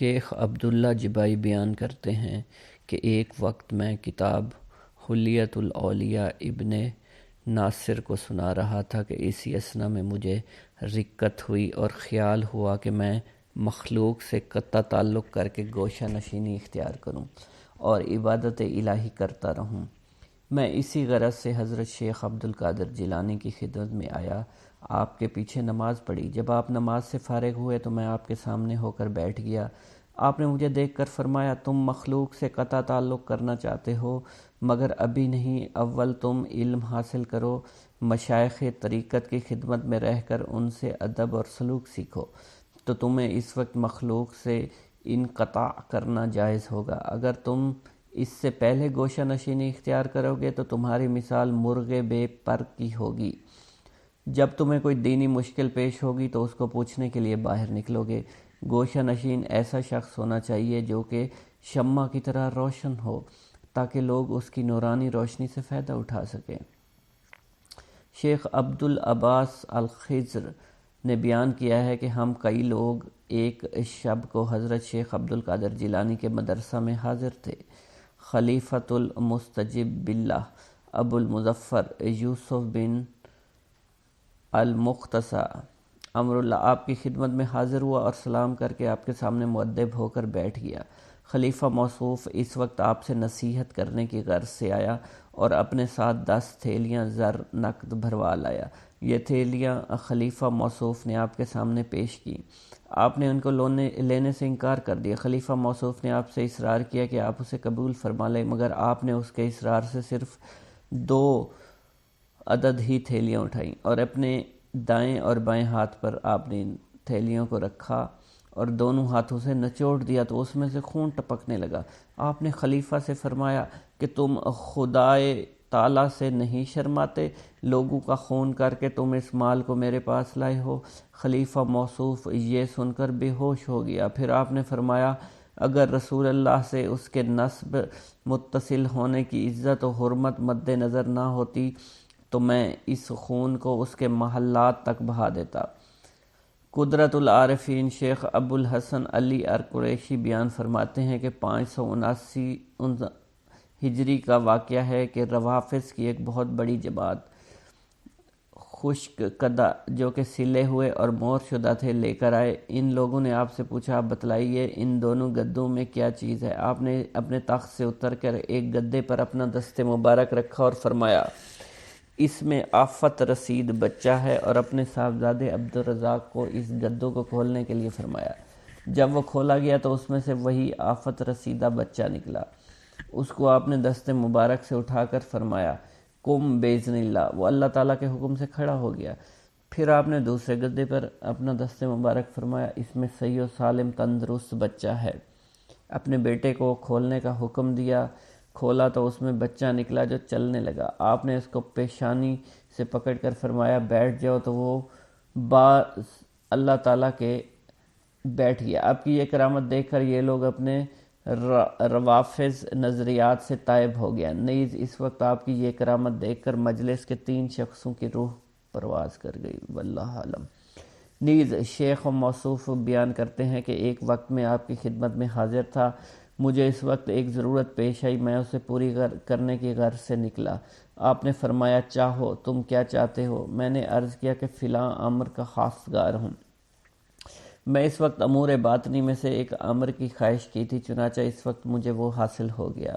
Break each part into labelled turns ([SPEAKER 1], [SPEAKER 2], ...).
[SPEAKER 1] شیخ عبداللہ جبائی بیان کرتے ہیں کہ ایک وقت میں کتاب حلیۃ الاولیاء ابن ناصر کو سنا رہا تھا کہ اسی اثنا میں مجھے رکت ہوئی اور خیال ہوا کہ میں مخلوق سے قطع تعلق کر کے گوشہ نشینی اختیار کروں اور عبادت الہی کرتا رہوں۔ میں اسی غرض سے حضرت شیخ عبدالقادر جیلانی کی خدمت میں آیا، آپ کے پیچھے نماز پڑھی۔ جب آپ نماز سے فارغ ہوئے تو میں آپ کے سامنے ہو کر بیٹھ گیا۔ آپ نے مجھے دیکھ کر فرمایا، تم مخلوق سے قطع تعلق کرنا چاہتے ہو، مگر ابھی نہیں، اول تم علم حاصل کرو، مشائخ طریقت کی خدمت میں رہ کر ان سے ادب اور سلوک سیکھو، تو تمہیں اس وقت مخلوق سے انقطاع کرنا جائز ہوگا۔ اگر تم اس سے پہلے گوشہ نشینی اختیار کرو گے تو تمہاری مثال مرغ بے پر کی ہوگی۔ جب تمہیں کوئی دینی مشکل پیش ہوگی تو اس کو پوچھنے کے لیے باہر نکلو گے۔ گوشہ نشین ایسا شخص ہونا چاہیے جو کہ شمع کی طرح روشن ہو، تاکہ لوگ اس کی نورانی روشنی سے فائدہ اٹھا سکیں۔ شیخ عبدالعباس الخضر نے بیان کیا ہے کہ ہم کئی لوگ ایک شب کو حضرت شیخ عبدالقادر جیلانی کے مدرسہ میں حاضر تھے۔ خلیفۃ المستجب باللہ ابو المظفر یوسف بن المختصہ امر اللہ آپ کی خدمت میں حاضر ہوا اور سلام کر کے آپ کے سامنے مؤدب ہو کر بیٹھ گیا۔ خلیفہ موصوف اس وقت آپ سے نصیحت کرنے کی غرض سے آیا اور اپنے ساتھ 10 تھیلیاں زر نقد بھروا لایا۔ یہ تھیلیاں خلیفہ موصوف نے آپ کے سامنے پیش کی۔ آپ نے ان کو لینے سے انکار کر دیا۔ خلیفہ موصوف نے آپ سے اصرار کیا کہ آپ اسے قبول فرما لیں، مگر آپ نے اس کے اصرار سے صرف 2 عدد ہی تھیلیاں اٹھائیں اور اپنے دائیں اور بائیں ہاتھ پر آپ نے ان تھیلیوں کو رکھا اور دونوں ہاتھوں سے نچوڑ دیا تو اس میں سے خون ٹپکنے لگا۔ آپ نے خلیفہ سے فرمایا کہ تم خدائے تعالیٰ سے نہیں شرماتے؟ لوگوں کا خون کر کے تم اس مال کو میرے پاس لائے ہو۔ خلیفہ موصوف یہ سن کر بے ہوش ہو گیا۔ پھر آپ نے فرمایا، اگر رسول اللہ سے اس کے نسب متصل ہونے کی عزت و حرمت مد نظر نہ ہوتی تو میں اس خون کو اس کے محلات تک بہا دیتا۔ قدرت العارفین شیخ ابو الحسن علی ارقریشی بیان فرماتے ہیں کہ 579 ہجری کا واقعہ ہے کہ روافظ کی ایک بہت بڑی جماعت خشک کدہ جو کہ سلے ہوئے اور مور شدہ تھے لے کر آئے۔ ان لوگوں نے آپ سے پوچھا، آپ بتلائیے ان دونوں گدوں میں کیا چیز ہے؟ آپ نے اپنے تخت سے اتر کر ایک گدے پر اپنا دست مبارک رکھا اور فرمایا، اس میں آفت رسید بچہ ہے، اور اپنے صاحبزادے عبدالرزاق کو اس گدوں کو کھولنے کے لیے فرمایا۔ جب وہ کھولا گیا تو اس میں سے وہی آفت رسیدہ بچہ نکلا۔ اس کو آپ نے دست مبارک سے اٹھا کر فرمایا، قم باذن اللہ، وہ اللہ تعالیٰ کے حکم سے کھڑا ہو گیا۔ پھر آپ نے دوسرے گدے پر اپنا دست مبارک فرمایا، اس میں صحیح و سالم تندرست بچہ ہے۔ اپنے بیٹے کو کھولنے کا حکم دیا، کھولا تو اس میں بچہ نکلا جو چلنے لگا۔ آپ نے اس کو پیشانی سے پکڑ کر فرمایا، بیٹھ جاؤ، تو وہ اللہ تعالیٰ کے بیٹھ گیا۔ آپ کی یہ کرامت دیکھ کر یہ لوگ اپنے روافظ نظریات سے تائب ہو گیا۔ نیز اس وقت آپ کی یہ کرامت دیکھ کر مجلس کے 3 شخصوں کی روح پرواز کر گئی، واللہ عالم۔ نیز شیخ موصوف بیان کرتے ہیں کہ ایک وقت میں آپ کی خدمت میں حاضر تھا، مجھے اس وقت ایک ضرورت پیش آئی، میں اسے پوری کرنے کی غرض سے نکلا۔ آپ نے فرمایا، چاہو، تم کیا چاہتے ہو؟ میں نے عرض کیا کہ فلاں امر کا خواستگار ہوں۔ میں اس وقت امور باطنی میں سے ایک امر کی خواہش کی تھی، چنانچہ اس وقت مجھے وہ حاصل ہو گیا۔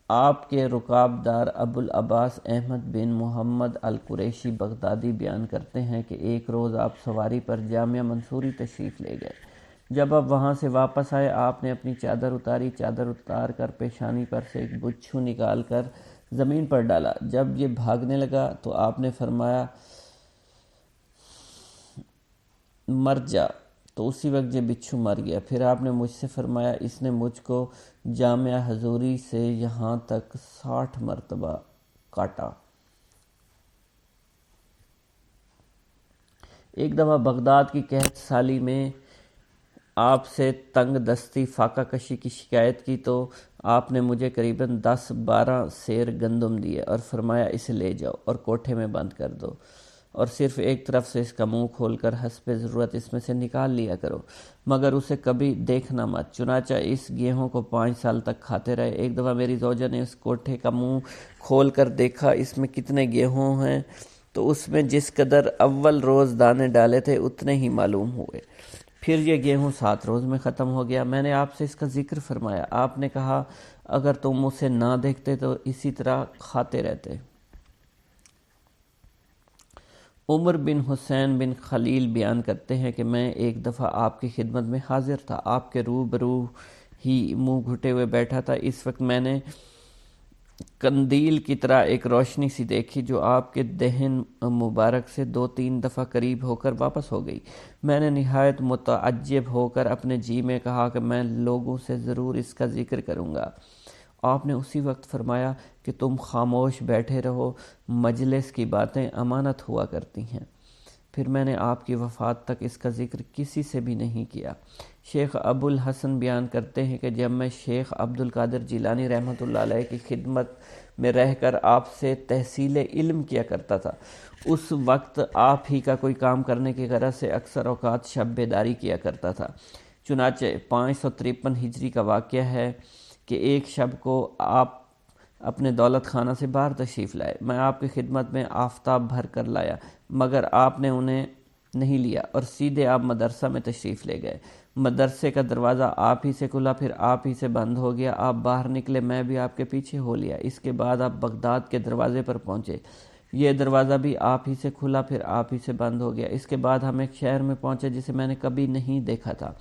[SPEAKER 1] آپ کے رکابدار ابو العباس احمد بن محمد القریشی بغدادی بیان کرتے ہیں کہ ایک روز آپ سواری پر جامعہ منصوری تشریف لے گئے۔ جب آپ وہاں سے واپس آئے، آپ نے اپنی چادر اتاری، چادر اتار کر پیشانی پر سے ایک بچھو نکال کر زمین پر ڈالا۔ جب یہ بھاگنے لگا تو آپ نے فرمایا، مر جا، تو اسی وقت یہ بچھو مر گیا۔ پھر آپ نے مجھ سے فرمایا، اس نے مجھ کو جامعہ حضوری سے یہاں تک 60 مرتبہ کاٹا۔ ایک دفعہ بغداد کی قحط سالی میں آپ سے تنگ دستی فاقہ کشی کی شکایت کی تو آپ نے مجھے قریباً 10-12 سیر گندم دیے اور فرمایا، اسے لے جاؤ اور کوٹھے میں بند کر دو اور صرف ایک طرف سے اس کا منہ کھول کر حسب ضرورت اس میں سے نکال لیا کرو، مگر اسے کبھی دیکھنا مت۔ چنانچہ اس گیہوں کو 5 سال تک کھاتے رہے۔ ایک دفعہ میری زوجہ نے اس کوٹھے کا منہ کھول کر دیکھا اس میں کتنے گیہوں ہیں، تو اس میں جس قدر اول روز دانے ڈالے تھے اتنے ہی معلوم ہوئے۔ پھر یہ گیہوں 7 روز میں ختم ہو گیا۔ میں نے آپ سے اس کا ذکر فرمایا، آپ نے کہا اگر تم اسے نہ دیکھتے تو اسی طرح کھاتے رہتے۔ عمر بن حسین بن خلیل بیان کرتے ہیں کہ میں ایک دفعہ آپ کی خدمت میں حاضر تھا، آپ کے روبرو ہی منہ گھٹے ہوئے بیٹھا تھا۔ اس وقت میں نے قندیل کی طرح ایک روشنی سی دیکھی جو آپ کے دہن مبارک سے 2-3 دفعہ قریب ہو کر واپس ہو گئی۔ میں نے نہایت متعجب ہو کر اپنے جی میں کہا کہ میں لوگوں سے ضرور اس کا ذکر کروں گا۔ آپ نے اسی وقت فرمایا کہ تم خاموش بیٹھے رہو، مجلس کی باتیں امانت ہوا کرتی ہیں۔ پھر میں نے آپ کی وفات تک اس کا ذکر کسی سے بھی نہیں کیا۔ شیخ ابو الحسن بیان کرتے ہیں کہ جب میں شیخ عبد القادر جیلانی رحمۃ اللہ علیہ کی خدمت میں رہ کر آپ سے تحصیل علم کیا کرتا تھا، اس وقت آپ ہی کا کوئی کام کرنے کی غرض سے اکثر اوقات شب بیداری کیا کرتا تھا۔ چنانچہ 553 ہجری کا واقعہ ہے کہ ایک شب کو آپ اپنے دولت خانہ سے باہر تشریف لائے۔ میں آپ کی خدمت میں آفتاب بھر کر لایا، مگر آپ نے انہیں نہیں لیا اور سیدھے آپ مدرسہ میں تشریف لے گئے۔ مدرسے کا دروازہ آپ ہی سے کھلا، پھر آپ ہی سے بند ہو گیا۔ آپ باہر نکلے، میں بھی آپ کے پیچھے ہو لیا۔ اس کے بعد آپ بغداد کے دروازے پر پہنچے، یہ دروازہ بھی آپ ہی سے کھلا، پھر آپ ہی سے بند ہو گیا۔ اس کے بعد ہم ایک شہر میں پہنچے جسے میں نے کبھی نہیں دیکھا تھا۔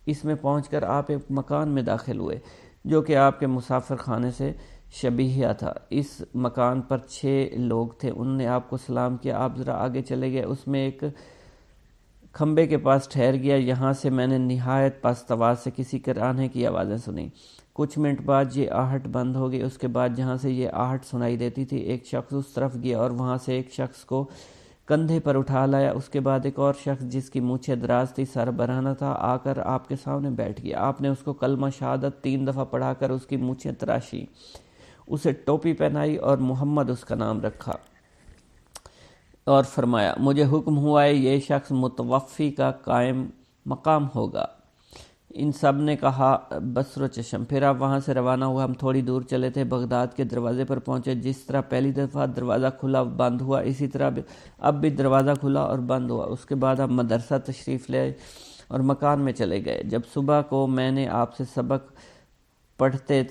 [SPEAKER 1] اس میں پہنچ کر آپ ایک مکان میں داخل ہوئے جو کہ آپ کے مسافر خانے سے شبیہ تھا۔ اس مکان پر 6 لوگ تھے، انہوں نے آپ کو سلام کیا، آپ ذرا آگے چلے گئے، اس میں ایک کھمبے کے پاس ٹھہر گیا۔ یہاں سے میں نے نہایت پست آواز سے کسی کرانے کی آوازیں سنی۔ کچھ منٹ بعد یہ آہٹ بند ہو گئی۔ اس کے بعد جہاں سے یہ آہٹ سنائی دیتی تھی ایک شخص اس طرف گیا اور وہاں سے ایک شخص کو کندھے پر اٹھا لایا۔ اس کے بعد ایک اور شخص جس کی مونچھیں دراز تھی، سر برہنہ تھا، آ کر آپ کے سامنے بیٹھ گیا۔ آپ نے اس کو کلمہ شہادت 3 دفعہ پڑھا کر اس کی مونچھیں تراشی، اسے ٹوپی پہنائی اور محمد اس کا نام رکھا اور فرمایا مجھے حکم ہوا ہے یہ شخص متوفی کا قائم مقام ہوگا۔ ان سب نے کہا بصر و چشم۔ پھر آپ وہاں سے روانہ ہوا۔ ہم تھوڑی دور چلے تھے، بغداد کے دروازے پر پہنچے۔ جس طرح پہلی دفعہ دروازہ کھلا بند ہوا، اسی طرح اب بھی دروازہ کھلا اور بند ہوا۔ اس کے بعد آپ مدرسہ تشریف لے اور مکان میں چلے گئے۔ جب صبح کو میں نے آپ سے سبق پڑھتے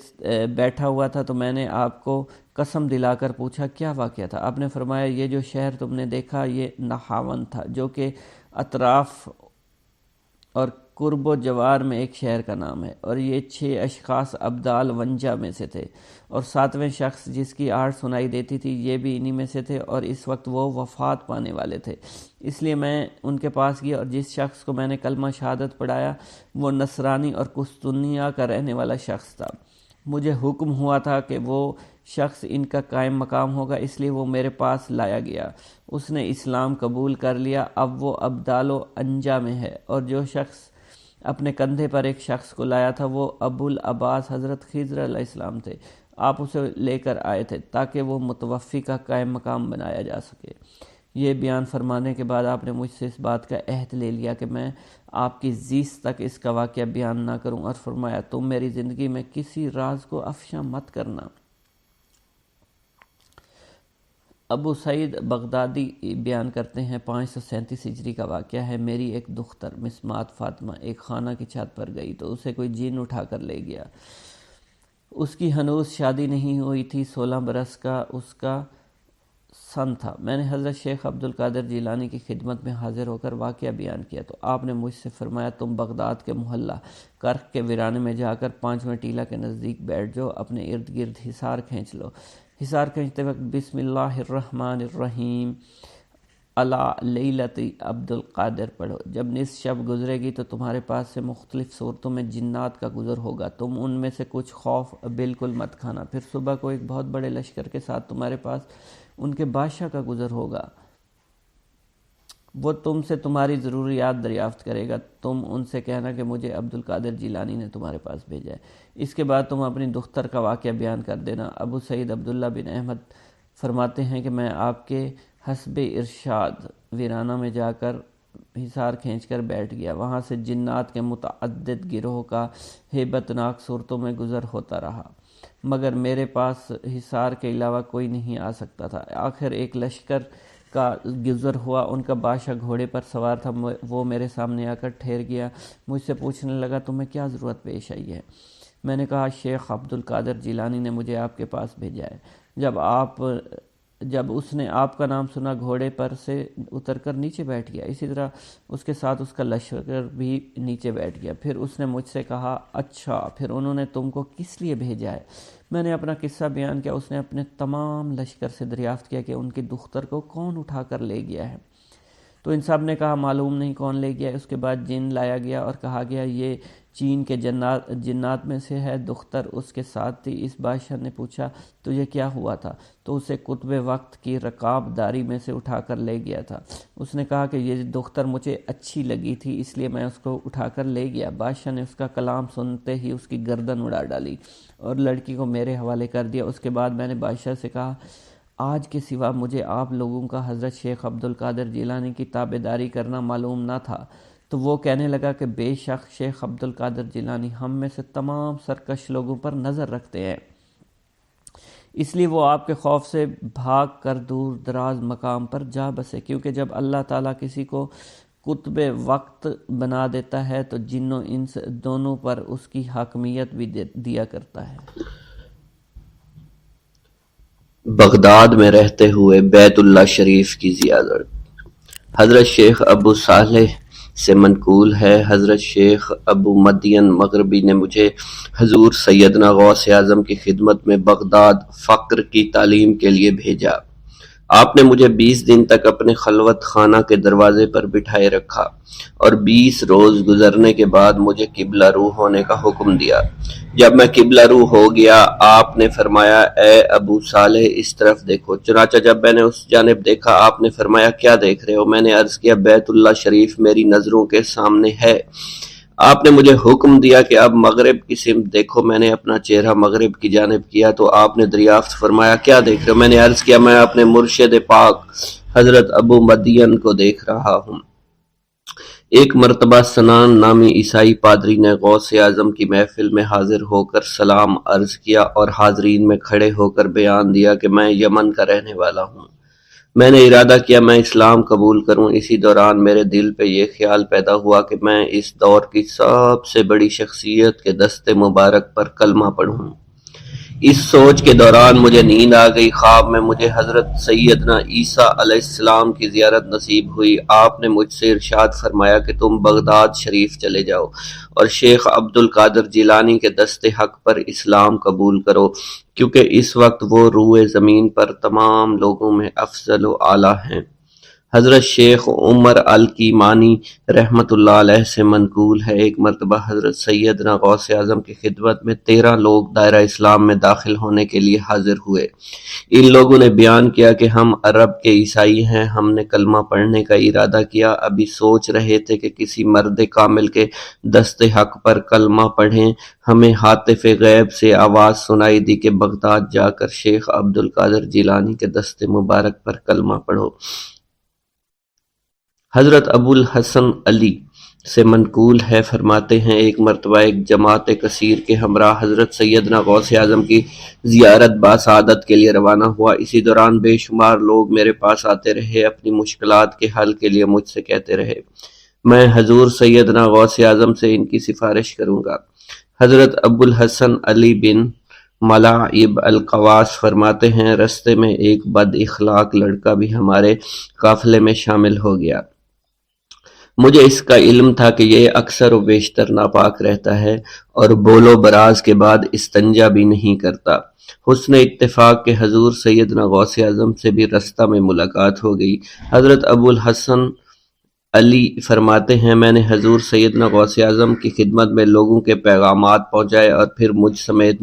[SPEAKER 1] بیٹھا ہوا تھا تو میں نے آپ کو قسم دلا کر پوچھا کیا واقعہ تھا؟ آپ نے فرمایا یہ جو شہر تم نے دیکھا یہ نہاون تھا، جو کہ اطراف اور قرب و جوار میں ایک شہر کا نام ہے، اور یہ 6 اشخاص ابدال ونجا میں سے تھے، اور 7ویں شخص جس کی آہٹ سنائی دیتی تھی یہ بھی انہی میں سے تھے، اور اس وقت وہ وفات پانے والے تھے۔ اس لیے میں ان کے پاس گیا، اور جس شخص کو میں نے کلمہ شہادت پڑھایا وہ نصرانی اور قسطنطنیہ کا رہنے والا شخص تھا۔ مجھے حکم ہوا تھا کہ وہ شخص ان کا قائم مقام ہوگا، اس لیے وہ میرے پاس لایا گیا۔ اس نے اسلام قبول کر لیا، اب وہ ابدال و انجا میں ہے۔ اور جو شخص اپنے کندھے پر ایک شخص کو لایا تھا وہ ابو العباس حضرت خضر علیہ السلام تھے۔ آپ اسے لے کر آئے تھے تاکہ وہ متوفی کا قائم مقام بنایا جا سکے۔ یہ بیان فرمانے کے بعد آپ نے مجھ سے اس بات کا عہد لے لیا کہ میں آپ کی زیست تک اس کا واقعہ بیان نہ کروں، اور فرمایا تم میری زندگی میں کسی راز کو افشا مت کرنا۔ ابو سعید بغدادی بیان کرتے ہیں 537 ہجری کا واقعہ ہے، میری ایک دختر مسمات فاطمہ ایک خانہ کی چھت پر گئی تو اسے کوئی جن اٹھا کر لے گیا۔ اس کی ہنوز شادی نہیں ہوئی تھی، 16 برس کا اس کا سن تھا۔ میں نے حضرت شیخ عبد القادر جیلانی کی خدمت میں حاضر ہو کر واقعہ بیان کیا تو آپ نے مجھ سے فرمایا تم بغداد کے محلہ کرخ کے ویرانے میں جا کر 5ویں ٹیلہ کے نزدیک بیٹھ جاؤ، اپنے ارد گرد حصار کھینچ لو۔ حصار کھینچتے وقت بسم اللہ الرحمن الرحیم علی لیلۃ عبد القادر پڑھو۔ جب نصف شب گزرے گی تو تمہارے پاس سے مختلف صورتوں میں جنات کا گزر ہوگا، تم ان میں سے کچھ خوف بالکل مت کھانا۔ پھر صبح کو ایک بہت بڑے لشکر کے ساتھ تمہارے پاس ان کے بادشاہ کا گزر ہوگا، وہ تم سے تمہاری ضروریات دریافت کرے گا، تم ان سے کہنا کہ مجھے عبد القادر جیلانی نے تمہارے پاس بھیجا ہے۔ اس کے بعد تم اپنی دختر کا واقعہ بیان کر دینا۔ ابو سعید عبداللہ بن احمد فرماتے ہیں کہ میں آپ کے حسب ارشاد ویرانہ میں جا کر حصار کھینچ کر بیٹھ گیا۔ وہاں سے جنات کے متعدد گروہ کا ہیبت ناک صورتوں میں گزر ہوتا رہا، مگر میرے پاس حصار کے علاوہ کوئی نہیں آ سکتا تھا۔ آخر ایک لشکر کا گزر ہوا، ان کا بادشاہ گھوڑے پر سوار تھا، وہ میرے سامنے آ کر ٹھہر گیا، مجھ سے پوچھنے لگا تمہیں کیا ضرورت پیش آئی ہے؟ میں نے کہا شیخ عبد القادر جیلانی نے مجھے آپ کے پاس بھیجا ہے۔ جب اس نے آپ کا نام سنا گھوڑے پر سے اتر کر نیچے بیٹھ گیا، اسی طرح اس کے ساتھ اس کا لشکر بھی نیچے بیٹھ گیا۔ پھر اس نے مجھ سے کہا اچھا پھر انہوں نے تم کو کس لیے بھیجا ہے؟ میں نے اپنا قصہ بیان کیا۔ اس نے اپنے تمام لشکر سے دریافت کیا کہ ان کی دختر کو کون اٹھا کر لے گیا ہے، تو ان سب نے کہا معلوم نہیں کون لے گیا۔ اس کے بعد جن لایا گیا اور کہا گیا یہ چین کے جنات میں سے ہے، دختر اس کے ساتھ تھی۔ اس بادشاہ نے پوچھا تجھے کیا ہوا تھا؟ تو اسے قطب وقت کی رکاب داری میں سے اٹھا کر لے گیا تھا۔ اس نے کہا کہ یہ دختر مجھے اچھی لگی تھی اس لیے میں اس کو اٹھا کر لے گیا۔ بادشاہ نے اس کا کلام سنتے ہی اس کی گردن اڑا ڈالی اور لڑکی کو میرے حوالے کر دیا۔ اس کے بعد میں نے بادشاہ سے کہا آج کے سوا مجھے آپ لوگوں کا حضرت شیخ عبد القادر جیلانی کی تابعداری کرنا معلوم نہ تھا۔ تو وہ کہنے لگا کہ بے شک شیخ عبد القادر جیلانی ہم میں سے تمام سرکش لوگوں پر نظر رکھتے ہیں، اس لیے وہ آپ کے خوف سے بھاگ کر دور دراز مقام پر جا بسے، کیونکہ جب اللہ تعالیٰ کسی کو قطب وقت بنا دیتا ہے تو جن و انس دونوں پر اس کی حاکمیت بھی دیا کرتا ہے۔
[SPEAKER 2] بغداد میں رہتے ہوئے بیت اللہ شریف کی زیارت۔ حضرت شیخ ابو صالح سے منقول ہے، حضرت شیخ ابو مدین مغربی نے مجھے حضور سیدنا غوث اعظم کی خدمت میں بغداد فقر کی تعلیم کے لیے بھیجا۔ آپ نے مجھے 20 دن تک اپنے خلوت خانہ کے دروازے پر بٹھائے رکھا اور 20 روز گزرنے کے بعد مجھے قبلہ رو ہونے کا حکم دیا۔ جب میں قبلہ رو ہو گیا، آپ نے فرمایا اے ابو صالح اس طرف دیکھو۔ چنانچہ جب میں نے اس جانب دیکھا، آپ نے فرمایا کیا دیکھ رہے ہو؟ میں نے عرض کیا بیت اللہ شریف میری نظروں کے سامنے ہے۔ آپ نے مجھے حکم دیا کہ اب مغرب کی سمت دیکھو۔ میں نے اپنا چہرہ مغرب کی جانب کیا تو آپ نے دریافت فرمایا کیا دیکھ رہے ہو؟ میں نے عرض کیا میں اپنے مرشد پاک حضرت ابو مدین کو دیکھ رہا ہوں۔ ایک مرتبہ سنان نامی عیسائی پادری نے غوث اعظم کی محفل میں حاضر ہو کر سلام عرض کیا اور حاضرین میں کھڑے ہو کر بیان دیا کہ میں یمن کا رہنے والا ہوں۔ میں نے ارادہ کیا میں اسلام قبول کروں۔ اسی دوران میرے دل پہ یہ خیال پیدا ہوا کہ میں اس دور کی سب سے بڑی شخصیت کے دست مبارک پر کلمہ پڑھوں۔ اس سوچ کے دوران مجھے نیند آ گئی۔ خواب میں مجھے حضرت سیدنا عیسیٰ علیہ السلام کی زیارت نصیب ہوئی۔ آپ نے مجھ سے ارشاد فرمایا کہ تم بغداد شریف چلے جاؤ اور شیخ عبد القادر جیلانی کے دست حق پر اسلام قبول کرو، کیونکہ اس وقت وہ روئے زمین پر تمام لوگوں میں افضل و اعلیٰ ہیں۔ حضرت شیخ عمر الکیمانی رحمۃ اللہ علیہ سے منقول ہے، ایک مرتبہ حضرت سیدنا غوث اعظم کی خدمت میں 13 لوگ دائرہ اسلام میں داخل ہونے کے لیے حاضر ہوئے۔ ان لوگوں نے بیان کیا کہ ہم عرب کے عیسائی ہیں، ہم نے کلمہ پڑھنے کا ارادہ کیا، ابھی سوچ رہے تھے کہ کسی مرد کامل کے دست حق پر کلمہ پڑھیں، ہمیں ہاتف غیب سے آواز سنائی دی کہ بغداد جا کر شیخ عبد القادر جیلانی کے دست مبارک پر کلمہ پڑھو۔ حضرت ابو الحسن علی سے منقول ہے، فرماتے ہیں ایک مرتبہ ایک جماعت کثیر کے ہمراہ حضرت سیدنا غوث اعظم کی زیارت باسعادت کے لیے روانہ ہوا۔ اسی دوران بے شمار لوگ میرے پاس آتے رہے، اپنی مشکلات کے حل کے لیے مجھ سے کہتے رہے میں حضور سیدنا غوث اعظم سے ان کی سفارش کروں گا۔ حضرت ابو الحسن علی بن ملاعب القواس فرماتے ہیں رستے میں ایک بد اخلاق لڑکا بھی ہمارے قافلے میں شامل ہو گیا۔ مجھے اس کا علم تھا کہ یہ اکثر و بیشتر ناپاک رہتا ہے اور بول و براز کے بعد استنجا بھی نہیں کرتا۔ حسن اتفاق کے حضور سیدنا غوث اعظم سے بھی رستہ میں ملاقات ہو گئی۔ حضرت ابو الحسن علی فرماتے ہیں میں نے حضور سیدنا غوث اعظم کی خدمت میں لوگوں کے پیغامات پہنچائے اور پھر مجھ سمیت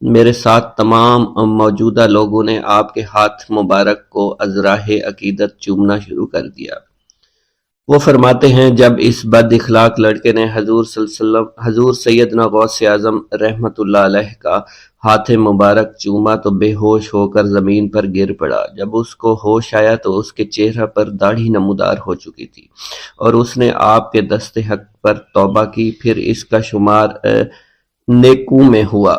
[SPEAKER 2] میرے ساتھ تمام موجودہ لوگوں نے آپ کے ہاتھ مبارک کو ازراہ عقیدت چومنا شروع کر دیا۔ وہ فرماتے ہیں جب اس بد اخلاق لڑکے نے حضور صلی اللہ علیہ وسلم حضور سیدنا غوث اعظم رحمۃ اللہ علیہ کا ہاتھ مبارک چوما تو بے ہوش ہو کر زمین پر گر پڑا۔ جب اس کو ہوش آیا تو اس کے چہرہ پر داڑھی نمودار ہو چکی تھی اور اس نے آپ کے دست حق پر توبہ کی، پھر اس کا شمار نیکوں میں ہوا۔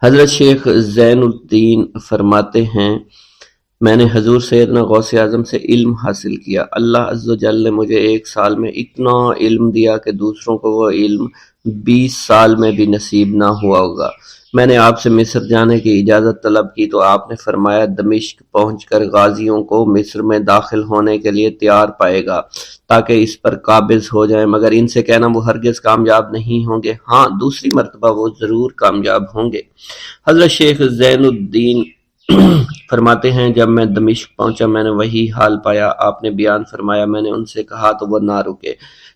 [SPEAKER 2] حضرت شیخ زین الدین فرماتے ہیں میں نے حضور سیدنا غوث اعظم سے علم حاصل کیا۔ اللہ عز و جل نے مجھے 1 سال میں اتنا علم دیا کہ دوسروں کو وہ علم 20 سال میں بھی نصیب نہ ہوا ہوگا۔ میں نے آپ سے مصر جانے کی اجازت طلب کی تو آپ نے فرمایا دمشق پہنچ کر غازیوں کو مصر میں داخل ہونے کے لیے تیار پائے گا تاکہ اس پر قابض ہو جائیں، مگر ان سے کہنا وہ ہرگز کامیاب نہیں ہوں گے، ہاں دوسری مرتبہ وہ ضرور کامیاب ہوں گے۔ حضرت شیخ زین الدین فرماتے ہیں جب میں دمشق پہنچا میں نے وہی حال پایا۔ آپ نے بیان فرمایا میں نے ان سے کہا تو وہ نہ رکے۔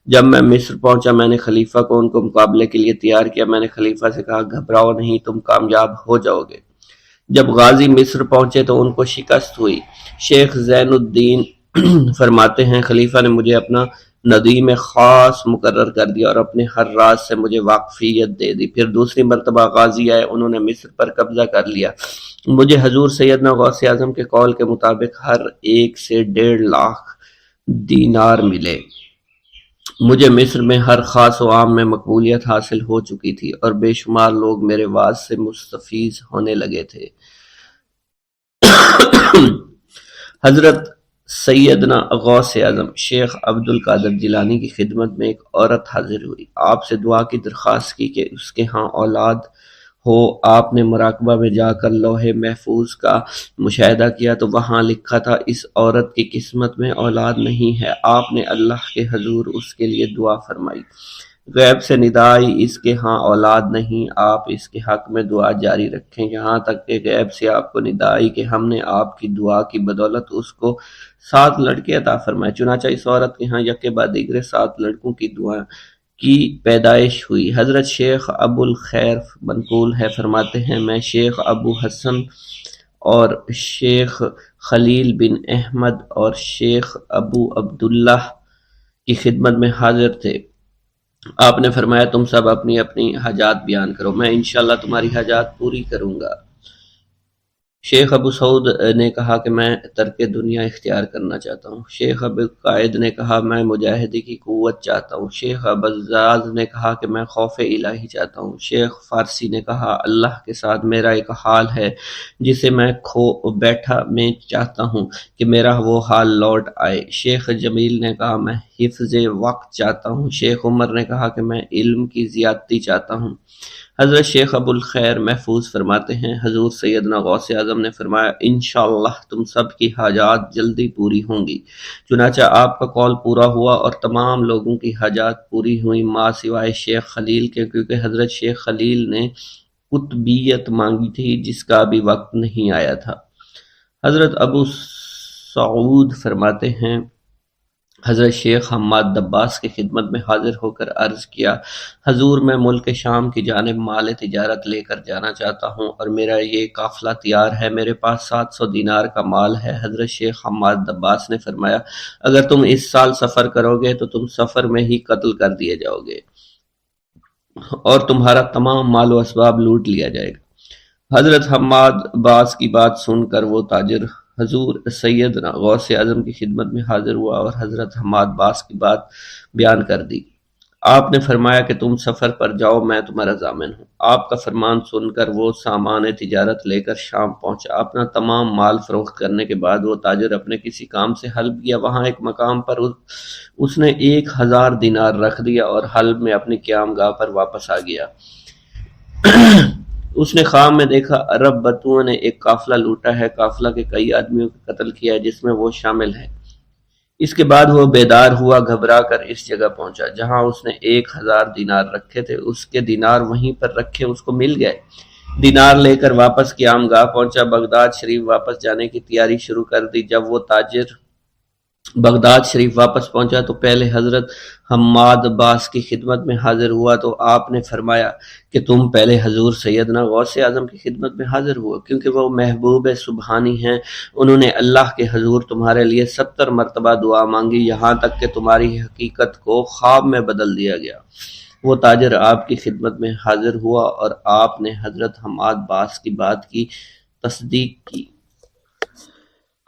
[SPEAKER 2] جب میں مصر پہنچا میں نے خلیفہ کو ان کو مقابلے کے لیے تیار کیا۔ میں نے خلیفہ سے کہا گھبراؤ نہیں، تم کامیاب ہو جاؤ گے۔ جب غازی مصر پہنچے تو ان کو شکست ہوئی۔ شیخ زین الدین فرماتے ہیں خلیفہ نے مجھے اپنا ندیم خاص مقرر کر دیا اور اپنے ہر راز سے مجھے واقفیت دے دی۔ پھر دوسری مرتبہ غازی آئے، انہوں نے مصر پر قبضہ کر لیا۔ مجھے حضور سیدنا غوث اعظم کے قول کے مطابق ہر ایک سے 1.5 لاکھ دینار ملے۔ مجھے مصر میں ہر خاص و عام میں مقبولیت حاصل ہو چکی تھی اور بے شمار لوگ میرے واعظ سے مستفیض ہونے لگے تھے۔ حضرت سیدنا غوث اعظم شیخ عبد القادر جیلانی کی خدمت میں ایک عورت حاضر ہوئی، آپ سے دعا کی درخواست کی کہ اس کے ہاں اولاد ہو۔ آپ نے مراقبہ میں جا کر لوح محفوظ کا مشاہدہ کیا تو وہاں لکھا تھا اس عورت کی قسمت میں اولاد نہیں ہے۔ آپ نے اللہ کے حضور اس کے لیے دعا فرمائی، غیب سے ندا آئی اس کے ہاں اولاد نہیں، آپ اس کے حق میں دعا جاری رکھیں، یہاں تک کہ غیب سے آپ کو ندا آئی کہ ہم نے آپ کی دعا کی بدولت اس کو 7 لڑکے عطا فرمائے۔ چنانچہ اس عورت کے ہاں یکے بعد دیگرے 7 لڑکوں کی دعا کی پیدائش ہوئی۔ حضرت شیخ ابو الخیر منقول ہے فرماتے ہیں میں شیخ ابو حسن اور شیخ خلیل بن احمد اور شیخ ابو عبداللہ کی خدمت میں حاضر تھے۔ آپ نے فرمایا تم سب اپنی اپنی حاجات بیان کرو، میں انشاءاللہ تمہاری حاجات پوری کروں گا۔ شیخ ابو سعود نے کہا کہ میں ترک دنیا اختیار کرنا چاہتا ہوں۔ شیخ ابو قائد نے کہا میں مجاہدی کی قوت چاہتا ہوں۔ شیخ ابوالزاز نے کہا کہ میں خوف الہی چاہتا ہوں۔ شیخ فارسی نے کہا اللہ کے ساتھ میرا ایک حال ہے جسے میں کھو بیٹھا میں چاہتا ہوں کہ میرا وہ حال لوٹ آئے۔ شیخ جمیل نے کہا میں حفظ وقت چاہتا ہوں۔ شیخ عمر نے کہا کہ میں علم کی زیادتی چاہتا ہوں۔ حضرت شیخ ابو الخیر محفوظ فرماتے ہیں حضور سیدنا غوث اعظم نے فرمایا انشاءاللہ تم سب کی حاجات جلدی پوری ہوں گی۔ چنانچہ آپ کا قول پورا ہوا اور تمام لوگوں کی حاجات پوری ہوئی ماں سوائے شیخ خلیل کے، کیونکہ حضرت شیخ خلیل نے قطبیت مانگی تھی جس کا ابھی وقت نہیں آیا تھا۔ حضرت ابو سعود فرماتے ہیں حضرت شیخ حماد دباس کی خدمت میں حاضر ہو کر عرض کیا حضور میں ملک شام کی جانب مال تجارت لے کر جانا چاہتا ہوں اور میرا یہ قافلہ تیار ہے، میرے پاس 700 دینار کا مال ہے۔ حضرت شیخ حماد دباس نے فرمایا اگر تم اس سال سفر کرو گے تو تم سفر میں ہی قتل کر دیے جاؤ گے اور تمہارا تمام مال و اسباب لوٹ لیا جائے گا۔ حضرت حماد باس کی بات سن کر وہ تاجر حضور سیدنا غوث اعظم کی خدمت میں حاضر ہوا اور حضرت حماد باس کی بات بیان کر دی۔ آپ نے فرمایا کہ تم سفر پر جاؤ، میں تمہارا ضامن ہوں۔ آپ کا فرمان سن کر وہ سامان تجارت لے کر شام پہنچا۔ اپنا تمام مال فروخت کرنے کے بعد وہ تاجر اپنے کسی کام سے حلب گیا، وہاں ایک مقام پر اس نے 1000 دینار رکھ دیا اور حلب میں اپنی قیام گاہ پر واپس آ گیا۔ اس نے خواب میں دیکھا عرب بتوؤں نے ایک قافلہ لوٹا ہے، قافلہ کے کئی آدمیوں کو قتل کیا ہے جس میں وہ شامل ہے۔ اس کے بعد وہ بیدار ہوا، گھبرا کر اس جگہ پہنچا جہاں اس نے 1000 دینار رکھے تھے، اس کے دینار وہیں پر رکھے اس کو مل گئے۔ دینار لے کر واپس قیام گاہ پہنچا، بغداد شریف واپس جانے کی تیاری شروع کر دی۔ جب وہ تاجر بغداد شریف واپس پہنچا تو پہلے حضرت حماد عباس کی خدمت میں حاضر ہوا تو آپ نے فرمایا کہ تم پہلے حضور سیدنا غوث اعظم کی خدمت میں حاضر ہوا، کیونکہ وہ محبوب سبحانی ہیں، انہوں نے اللہ کے حضور تمہارے لیے 70 مرتبہ دعا مانگی، یہاں تک کہ تمہاری حقیقت کو خواب میں بدل دیا گیا۔ وہ تاجر آپ کی خدمت میں حاضر ہوا اور آپ نے حضرت حماد عباس کی بات کی تصدیق کی۔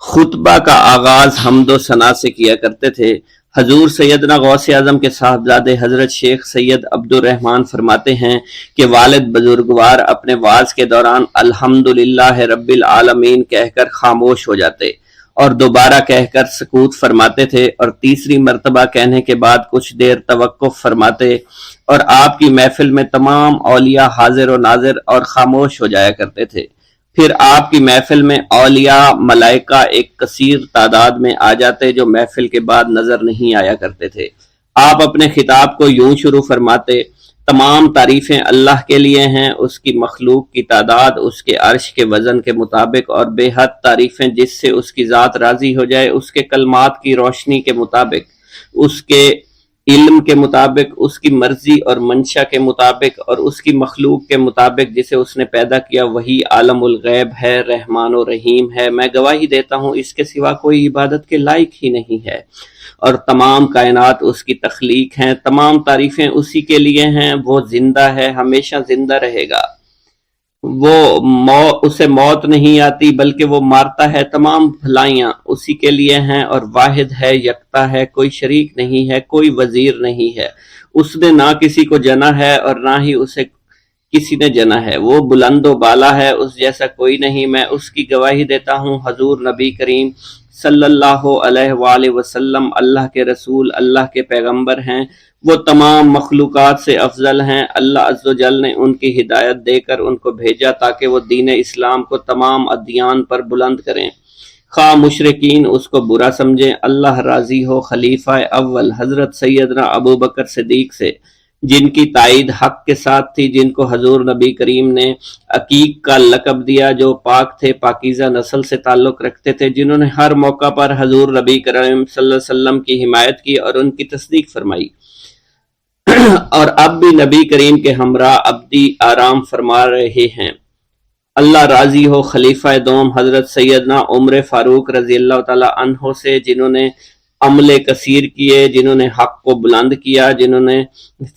[SPEAKER 2] خطبہ کا آغاز حمد و ثنا سے کیا کرتے تھے۔ حضور سیدنا غوث اعظم کے صاحبزادے حضرت شیخ سید عبد الرحمن فرماتے ہیں کہ والد بزرگوار اپنے وعظ کے دوران الحمدللہ رب العالمین کہہ کر خاموش ہو جاتے اور دوبارہ کہہ کر سکوت فرماتے تھے، اور تیسری مرتبہ کہنے کے بعد کچھ دیر توقف فرماتے، اور آپ کی محفل میں تمام اولیاء حاضر و ناظر اور خاموش ہو جایا کرتے تھے۔ پھر آپ کی محفل میں اولیاء ملائکہ ایک کثیر تعداد میں آ جاتے جو محفل کے بعد نظر نہیں آیا کرتے تھے۔ آپ اپنے خطاب کو یوں شروع فرماتے: تمام تعریفیں اللہ کے لیے ہیں، اس کی مخلوق کی تعداد اس کے عرش کے وزن کے مطابق، اور بے حد تعریفیں جس سے اس کی ذات راضی ہو جائے، اس کے کلمات کی روشنی کے مطابق، اس کے علم کے مطابق، اس کی مرضی اور منشا کے مطابق، اور اس کی مخلوق کے مطابق جسے اس نے پیدا کیا، وہی عالم الغیب ہے، رحمان و رحیم ہے۔ میں گواہی دیتا ہوں اس کے سوا کوئی عبادت کے لائق ہی نہیں ہے، اور تمام کائنات اس کی تخلیق ہیں، تمام تعریفیں اسی کے لیے ہیں۔ وہ زندہ ہے، ہمیشہ زندہ رہے گا، اسے موت نہیں آتی بلکہ وہ مارتا ہے۔ تمام بھلائیاں اسی کے لیے ہیں، اور واحد ہے، یکتا ہے، کوئی شریک نہیں ہے، کوئی وزیر نہیں ہے۔ اس نے نہ کسی کو جنا ہے اور نہ ہی اسے کسی نے جنا ہے۔ وہ بلند و بالا ہے، اس جیسا کوئی نہیں۔ میں اس کی گواہی دیتا ہوں حضور نبی کریم صلی اللہ علیہ وآلہ وسلم اللہ کے رسول، اللہ کے پیغمبر ہیں، وہ تمام مخلوقات سے افضل ہیں۔ اللہ عز و جل نے ان کی ہدایت دے کر ان کو بھیجا تاکہ وہ دین اسلام کو تمام ادیان پر بلند کریں، خواہ مشرکین اس کو برا سمجھیں۔ اللہ راضی ہو خلیفہ اول حضرت سیدنا ابو بکر صدیق سے، جن کی تائید حق کے ساتھ تھی، جن کو حضور نبی کریم نے عقیق کا لقب دیا، جو پاک تھے، پاکیزہ نسل سے تعلق رکھتے تھے، جنہوں نے ہر موقع پر حضور نبی کریم صلی اللہ علیہ وسلم کی حمایت کی اور ان کی تصدیق فرمائی، اور اب بھی نبی کریم کے ہمراہ ابدی آرام فرما رہے ہیں۔ اللہ راضی ہو خلیفہ دوم حضرت سیدنا عمر فاروق رضی اللہ تعالی عنہ سے، جنہوں نے عمل کثیر کیے، جنہوں نے حق کو بلند کیا، جنہوں نے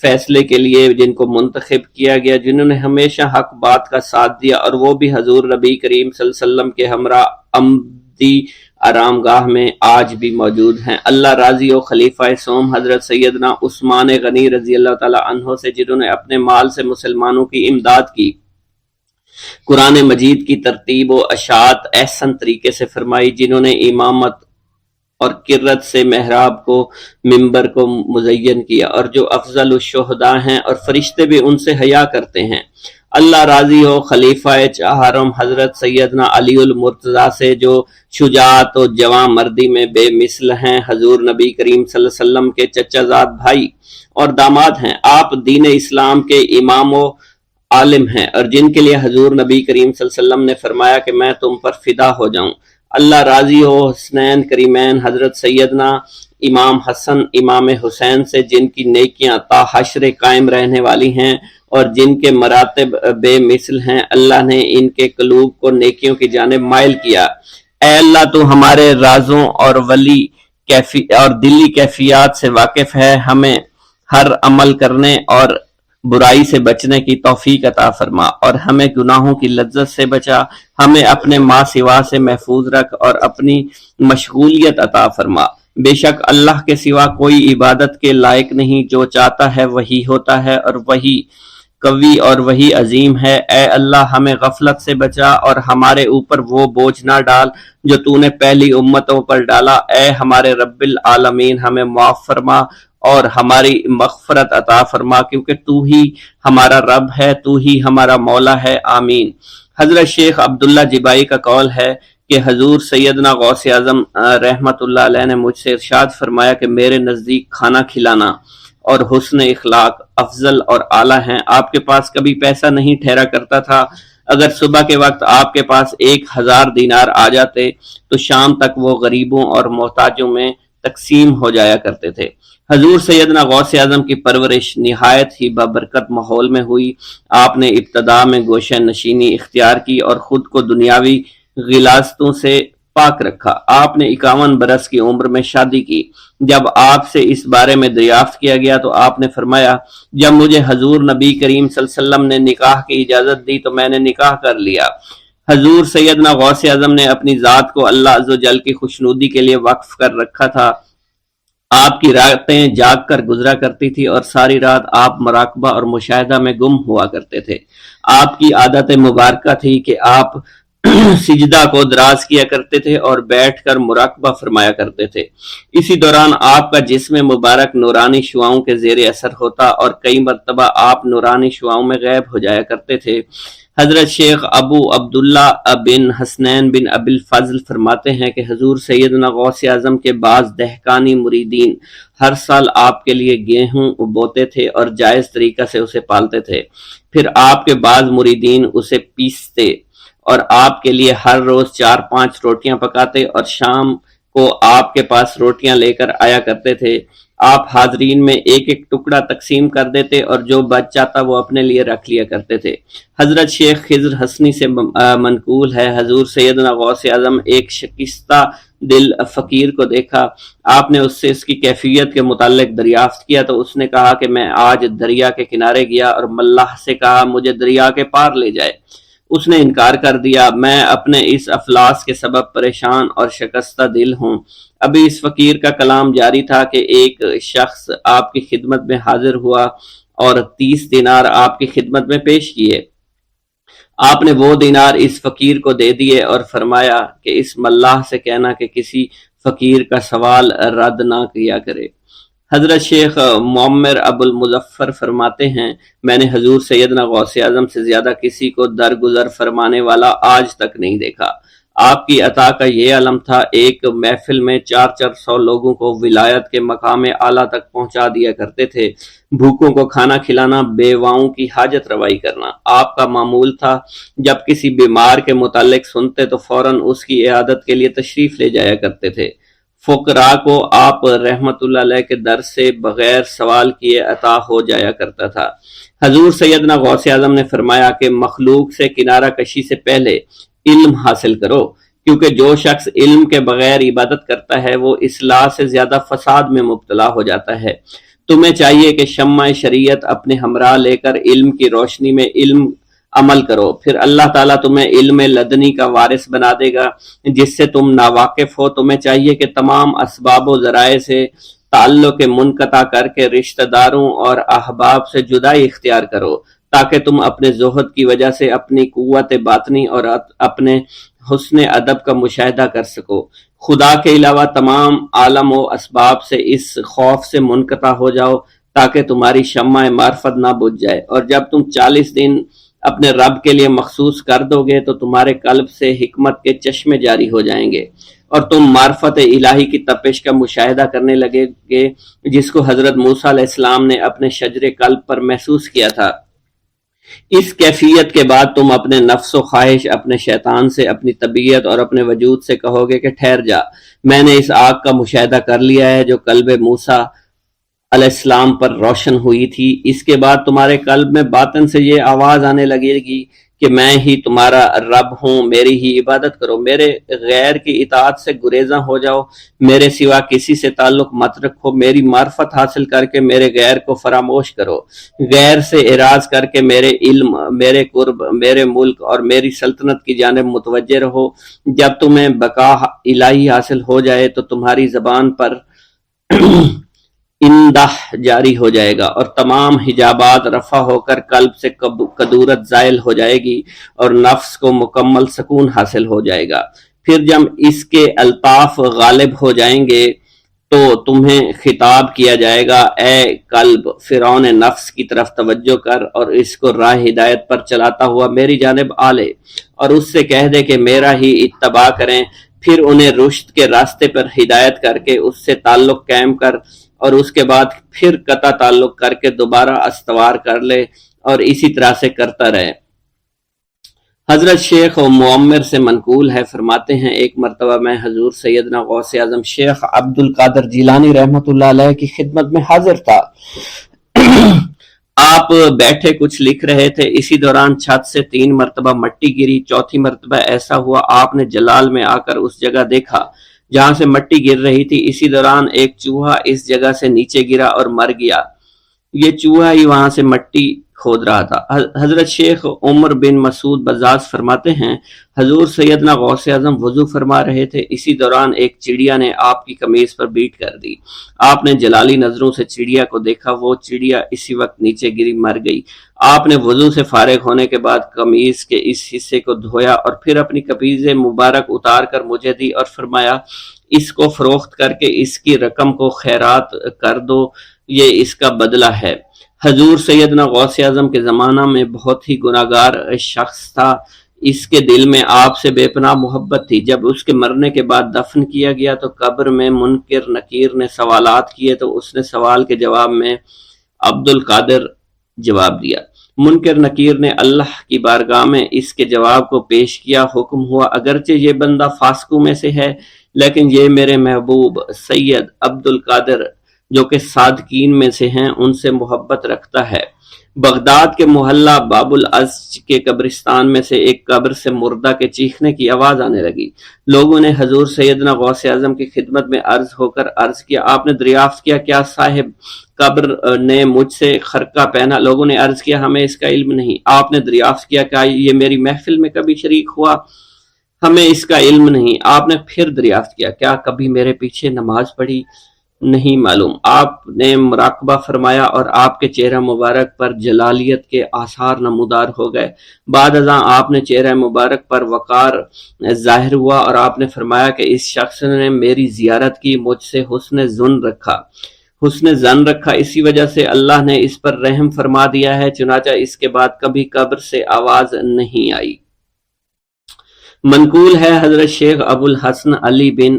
[SPEAKER 2] فیصلے کے لیے جن کو منتخب کیا گیا، جنہوں نے ہمیشہ حق بات کا ساتھ دیا، اور وہ بھی حضور نبی کریم صلی اللہ علیہ وسلم کے ہمراہ ابدی آرام گاہ میں آج بھی موجود ہیں۔ اللہ راضی ہو خلیفہ سوم حضرت سیدنا عثمان غنی رضی اللہ تعالی عنہ سے، جنہوں نے اپنے مال سے مسلمانوں کی امداد کی، قرآن مجید کی ترتیب و اشاعت احسن طریقے سے فرمائی، جنہوں نے امامت اور قرت سے محراب کو، منبر کو مزین کیا، اور جو افضل الشہداء ہیں اور فرشتے بھی ان سے حیا کرتے ہیں۔ اللہ راضی ہو خلیفہ چہارم حضرت سیدنا علی المرتضیٰ سے، جو شجاعت و جواں مردی میں بے مثل ہیں، حضور نبی کریم صلی اللہ علیہ وسلم کے چچا زاد بھائی اور داماد ہیں۔ آپ دین اسلام کے امام و عالم ہیں، اور جن کے لیے حضور نبی کریم صلی اللہ علیہ وسلم نے فرمایا کہ میں تم پر فدا ہو جاؤں۔ اللہ راضی ہو حسنین کریمین حضرت سیدنا امام حسن امام حسین سے، جن کی نیکیاں تا حشر قائم رہنے والی ہیں اور جن کے مراتب بے مثل ہیں۔ اللہ نے ان کے قلوب کو نیکیوں کی جانب مائل کیا۔ اے اللہ تو ہمارے رازوں اور دلی کیفیات سے واقف ہے، ہمیں ہر عمل کرنے اور برائی سے بچنے کی توفیق عطا فرما، اور ہمیں گناہوں کی لذت سے بچا، ہمیں اپنے ما سوا سے محفوظ رکھ، اور اپنی مشغولیت عطا فرما۔ بے شک اللہ کے سوا کوئی عبادت کے لائق نہیں، جو چاہتا ہے وہی ہوتا ہے، اور وہی قوی اور وہی عظیم ہے۔ اے اللہ ہمیں غفلت سے بچا، اور ہمارے اوپر وہ بوجھ نہ ڈال جو تو نے پہلی امتوں پر ڈالا۔ اے ہمارے رب العالمین ہمیں معاف فرما اور ہماری مغفرت عطا فرما، کیونکہ تو ہی ہمارا رب ہے، تو ہی ہمارا مولا ہے، آمین۔ حضرت شیخ عبداللہ جبائی کا قول ہے کہ حضور سیدنا غوث اعظم رحمت اللہ علیہ نے مجھ سے ارشاد فرمایا کہ میرے نزدیک کھانا کھلانا اور حسن اخلاق افضل اور اعلیٰ ہیں۔ آپ کے پاس کبھی پیسہ نہیں ٹھہرا کرتا تھا، اگر صبح کے وقت آپ کے پاس 1000 دینار آ جاتے تو شام تک وہ غریبوں اور محتاجوں میں تقسیم ہو جایا کرتے تھے۔ حضور سیدنا غوث اعظم کی پرورش نہایت ہی بابرکت ماحول میں ہوئی۔ آپ نے ابتدا میں گوشہ نشینی اختیار کی اور خود کو دنیاوی غلاظتوں سے پاک رکھا۔ آپ نے 51 برس کی عمر میں شادی کی۔ جب آپ سے اس بارے میں دریافت کیا گیا تو آپ نے فرمایا، جب مجھے حضور نبی کریم صلی اللہ علیہ وسلم نے نکاح کی اجازت دی تو میں نے نکاح کر لیا۔ حضور سیدنا غوث اعظم نے اپنی ذات کو اللہ عز و جل کی خوشنودی کے لیے وقف کر رکھا تھا۔ آپ کی راتیں جاگ کر گزرا کرتی تھی اور ساری رات آپ مراقبہ اور مشاہدہ میں گم ہوا کرتے تھے۔ آپ کی عادت مبارکہ تھی کہ آپ سجدہ کو دراز کیا کرتے تھے اور بیٹھ کر مراقبہ فرمایا کرتے تھے۔ اسی دوران آپ کا جسم مبارک نورانی شعاؤں کے زیر اثر ہوتا اور کئی مرتبہ آپ نورانی شعاؤں میں غائب ہو جایا کرتے تھے۔ حضرت شیخ ابو عبداللہ بن حسنین بن ابی الفضل فرماتے ہیں کہ حضور سیدنا غوث اعظم کے بعض دہقانی مریدین ہر سال آپ کے لیے گیہوں بوتے تھے اور جائز طریقہ سے اسے پالتے تھے۔ پھر آپ کے بعض مریدین اسے پیستے اور آپ کے لیے ہر روز 4-5 روٹیاں پکاتے اور شام کو آپ کے پاس روٹیاں لے کر آیا کرتے تھے۔ آپ حاضرین میں ایک ایک ٹکڑا تقسیم کر دیتے اور جو بچ جاتا وہ اپنے لیے رکھ لیا کرتے تھے۔ حضرت شیخ خضر حسنی سے منقول ہے، حضور سیدنا غوث اعظم ایک شکستہ دل فقیر کو دیکھا۔ آپ نے اس سے اس کی کیفیت کے متعلق دریافت کیا تو اس نے کہا کہ میں آج دریا کے کنارے گیا اور ملاح سے کہا مجھے دریا کے پار لے جائے۔ اس نے انکار کر دیا۔ میں اپنے اس افلاس کے سبب پریشان اور شکستہ دل ہوں۔ ابھی اس فقیر کا کلام جاری تھا کہ ایک شخص آپ کی خدمت میں حاضر ہوا اور 30 دینار آپ کی خدمت میں پیش کیے۔ آپ نے وہ دینار اس فقیر کو دے دیے اور فرمایا کہ اس ملاح سے کہنا کہ کسی فقیر کا سوال رد نہ کیا کرے۔ حضرت شیخ معمر ابو المظفر فرماتے ہیں، میں نے حضور سیدنا غوث اعظم سے زیادہ کسی کو درگزر فرمانے والا آج تک نہیں دیکھا۔ آپ کی عطا کا یہ علم تھا، ایک محفل میں 400 لوگوں کو ولایت کے مقام اعلیٰ تک پہنچا دیا کرتے تھے۔ بھوکوں کو کھانا کھلانا، بیواؤں کی حاجت روائی کرنا آپ کا معمول تھا۔ جب کسی بیمار کے متعلق سنتے تو فوراً اس کی عیادت کے لیے تشریف لے جایا کرتے تھے۔ فقراء کو آپ رحمت اللہ علیہ کے در سے بغیر سوال کیے عطا ہو جایا کرتا تھا۔ حضور سیدنا غوث اعظم نے فرمایا کہ مخلوق سے کنارہ کشی سے پہلے علم حاصل کرو، کیونکہ جو شخص علم کے بغیر عبادت کرتا ہے وہ اصلاح سے زیادہ فساد میں مبتلا ہو جاتا ہے۔ تمہیں چاہیے کہ شمع شریعت اپنے ہمراہ لے کر علم کی روشنی میں علم عمل کرو، پھر اللہ تعالیٰ تمہیں علم لدنی کا وارث بنا دے گا جس سے تم ناواقف ہو۔ تمہیں چاہیے کہ تمام اسباب و ذرائع سے تعلق منقطع کر کے رشتہ داروں اور احباب سے جدائی اختیار کرو، تاکہ تم اپنے زہد کی وجہ سے اپنی قوت باطنی اور اپنے حسن ادب کا مشاہدہ کر سکو۔ خدا کے علاوہ تمام عالم و اسباب سے اس خوف سے منقطع ہو جاؤ تاکہ تمہاری شمع معرفت نہ بجھ جائے، اور جب تم 40 دن اپنے رب کے لیے مخصوص کر دو گے تو تمہارے قلب سے حکمت کے چشمے جاری ہو جائیں گے اور تم معرفت الہی کی تپش کا مشاہدہ کرنے لگے گے، جس کو حضرت موسیٰ علیہ السلام نے اپنے شجر قلب پر محسوس کیا تھا۔ اس کیفیت کے بعد تم اپنے نفس و خواہش، اپنے شیطان سے، اپنی طبیعت اور اپنے وجود سے کہو گے کہ ٹھہر جا، میں نے اس آگ کا مشاہدہ کر لیا ہے جو قلب موسیٰ علیہ السلام پر روشن ہوئی تھی۔ اس کے بعد تمہارے قلب میں باطن سے یہ آواز آنے لگے گی کہ میں ہی تمہارا رب ہوں، میری ہی عبادت کرو، میرے غیر کی اطاعت سے گریزاں ہو جاؤ، میرے سوا کسی سے تعلق مت رکھو، میری معرفت حاصل کر کے میرے غیر کو فراموش کرو، غیر سے اعراض کر کے میرے علم، میرے قرب، میرے ملک اور میری سلطنت کی جانب متوجہ رہو۔ جب تمہیں بقا الہی حاصل ہو جائے تو تمہاری زبان پر اندہ جاری ہو جائے گا اور تمام حجابات رفع ہو کر قلب سے کدورت زائل ہو جائے گی اور نفس کو مکمل سکون حاصل ہو جائے گا۔ پھر جب اس کے الطاف غالب ہو جائیں گے تو تمہیں خطاب کیا جائے گا، اے قلب، فرعون نفس کی طرف توجہ کر اور اس کو راہ ہدایت پر چلاتا ہوا میری جانب آ لے اور اس سے کہہ دے کہ میرا ہی اتباع کریں، پھر انہیں رشد کے راستے پر ہدایت کر کے اس سے تعلق قائم کر اور اس کے بعد پھر قطع تعلق کر کے دوبارہ استوار کر لے اور اسی طرح سے کرتا رہے۔ حضرت شیخ و معمر سے منقول ہے، فرماتے ہیں ایک مرتبہ میں حضور سیدنا غوث اعظم شیخ عبد القادر جیلانی رحمۃ اللہ علیہ کی خدمت میں حاضر تھا۔ آپ بیٹھے کچھ لکھ رہے تھے، اسی دوران چھت سے 3 مرتبہ مٹی گری، چوتھی مرتبہ ایسا ہوا آپ نے جلال میں آ کر اس جگہ دیکھا جہاں سے مٹی گر رہی تھی۔ اسی دوران ایک چوہا اس جگہ سے نیچے گرا اور مر گیا، یہ چوہا ہی وہاں سے مٹی کھود رہا تھا۔ حضرت شیخ عمر بن مسعود بزاز فرماتے ہیں حضور سیدنا غوث اعظم وضو فرما رہے تھے، اسی دوران ایک چڑیا نے آپ کی قمیض پر بیٹ کر دی۔ آپ نے جلالی نظروں سے چڑیا کو دیکھا، وہ چڑیا اسی وقت نیچے گری مر گئی۔ آپ نے وضو سے فارغ ہونے کے بعد قمیض کے اس حصے کو دھویا اور پھر اپنی قمیض مبارک اتار کر مجھے دی اور فرمایا اس کو فروخت کر کے اس کی رقم کو خیرات کر دو، یہ اس کا بدلہ ہے۔ حضور سیدنا غوث اعظم کے زمانہ میں بہت ہی گناہگار شخص تھا، اس کے دل میں آپ سے بے پناہ محبت تھی۔ جب اس کے مرنے کے بعد دفن کیا گیا تو قبر میں منکر نکیر نے سوالات کیے تو اس نے سوال کے جواب میں عبد القادر جواب دیا۔ منکر نکیر نے اللہ کی بارگاہ میں اس کے جواب کو پیش کیا، حکم ہوا اگرچہ یہ بندہ فاسقوں میں سے ہے لیکن یہ میرے محبوب سید عبد القادر جو کہ صادقین میں سے ہیں ان سے محبت رکھتا ہے۔ بغداد کے محلہ باب العز کے قبرستان میں سے ایک قبر سے مردہ کے چیخنے کی آواز آنے لگی۔ لوگوں نے حضور سیدنا غوث اعظم کی خدمت میں عرض ہو کر عرض کیا، آپ نے دریافت کیا کیا صاحب قبر نے مجھ سے خرقہ پہنا؟ لوگوں نے عرض کیا ہمیں اس کا علم نہیں۔ آپ نے دریافت کیا کیا یہ میری محفل میں کبھی شریک ہوا؟ ہمیں اس کا علم نہیں۔ آپ نے پھر دریافت کیا کیا کبھی میرے پیچھے نماز پڑھی؟ نہیں معلوم۔ آپ نے مراقبہ فرمایا اور آپ کے چہرہ مبارک پر جلالیت کے آثار نمودار ہو گئے۔ بعد ازاں آپ نے چہرہ مبارک پر وقار ظاہر ہوا اور آپ نے فرمایا کہ اس شخص نے میری زیارت کی، مجھ سے حسن ظن رکھا، اسی وجہ سے اللہ نے اس پر رحم فرما دیا ہے، چنانچہ اس کے بعد کبھی قبر سے آواز نہیں آئی۔ منقول ہے حضرت شیخ ابو الحسن علی بن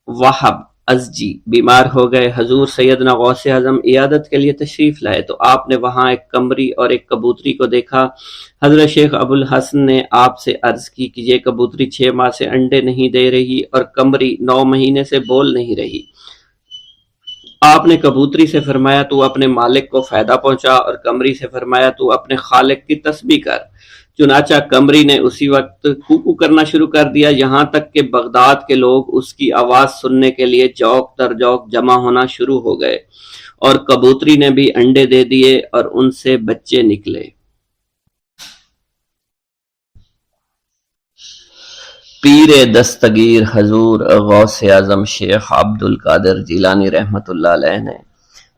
[SPEAKER 2] وہب ازجی بیمار ہو گئے، حضور سیدنا غوث اعظم عیادت کے لیے تشریف لائے تو آپ نے وہاں ایک قمری اور ایک کبوتری کو دیکھا۔ حضرت شیخ ابو الحسن نے آپ سے عرض کی کہ یہ کبوتری 6 ماہ سے انڈے نہیں دے رہی اور قمری 9 مہینے سے بول نہیں رہی۔ آپ نے کبوتری سے فرمایا تو اپنے مالک کو فائدہ پہنچا اور قمری سے فرمایا تو اپنے خالق کی تسبیح کر۔ چنانچہ قمری نے اسی وقت کوکو کرنا شروع کر دیا، یہاں تک کہ بغداد کے لوگ اس کی آواز سننے کے لیے جوق در جوق جمع ہونا شروع ہو گئے اور کبوتری نے بھی انڈے دے دیے اور ان سے بچے نکلے۔ پیر دستگیر حضور غوث اعظم شیخ عبد القادر جیلانی رحمۃ اللہ علیہ نے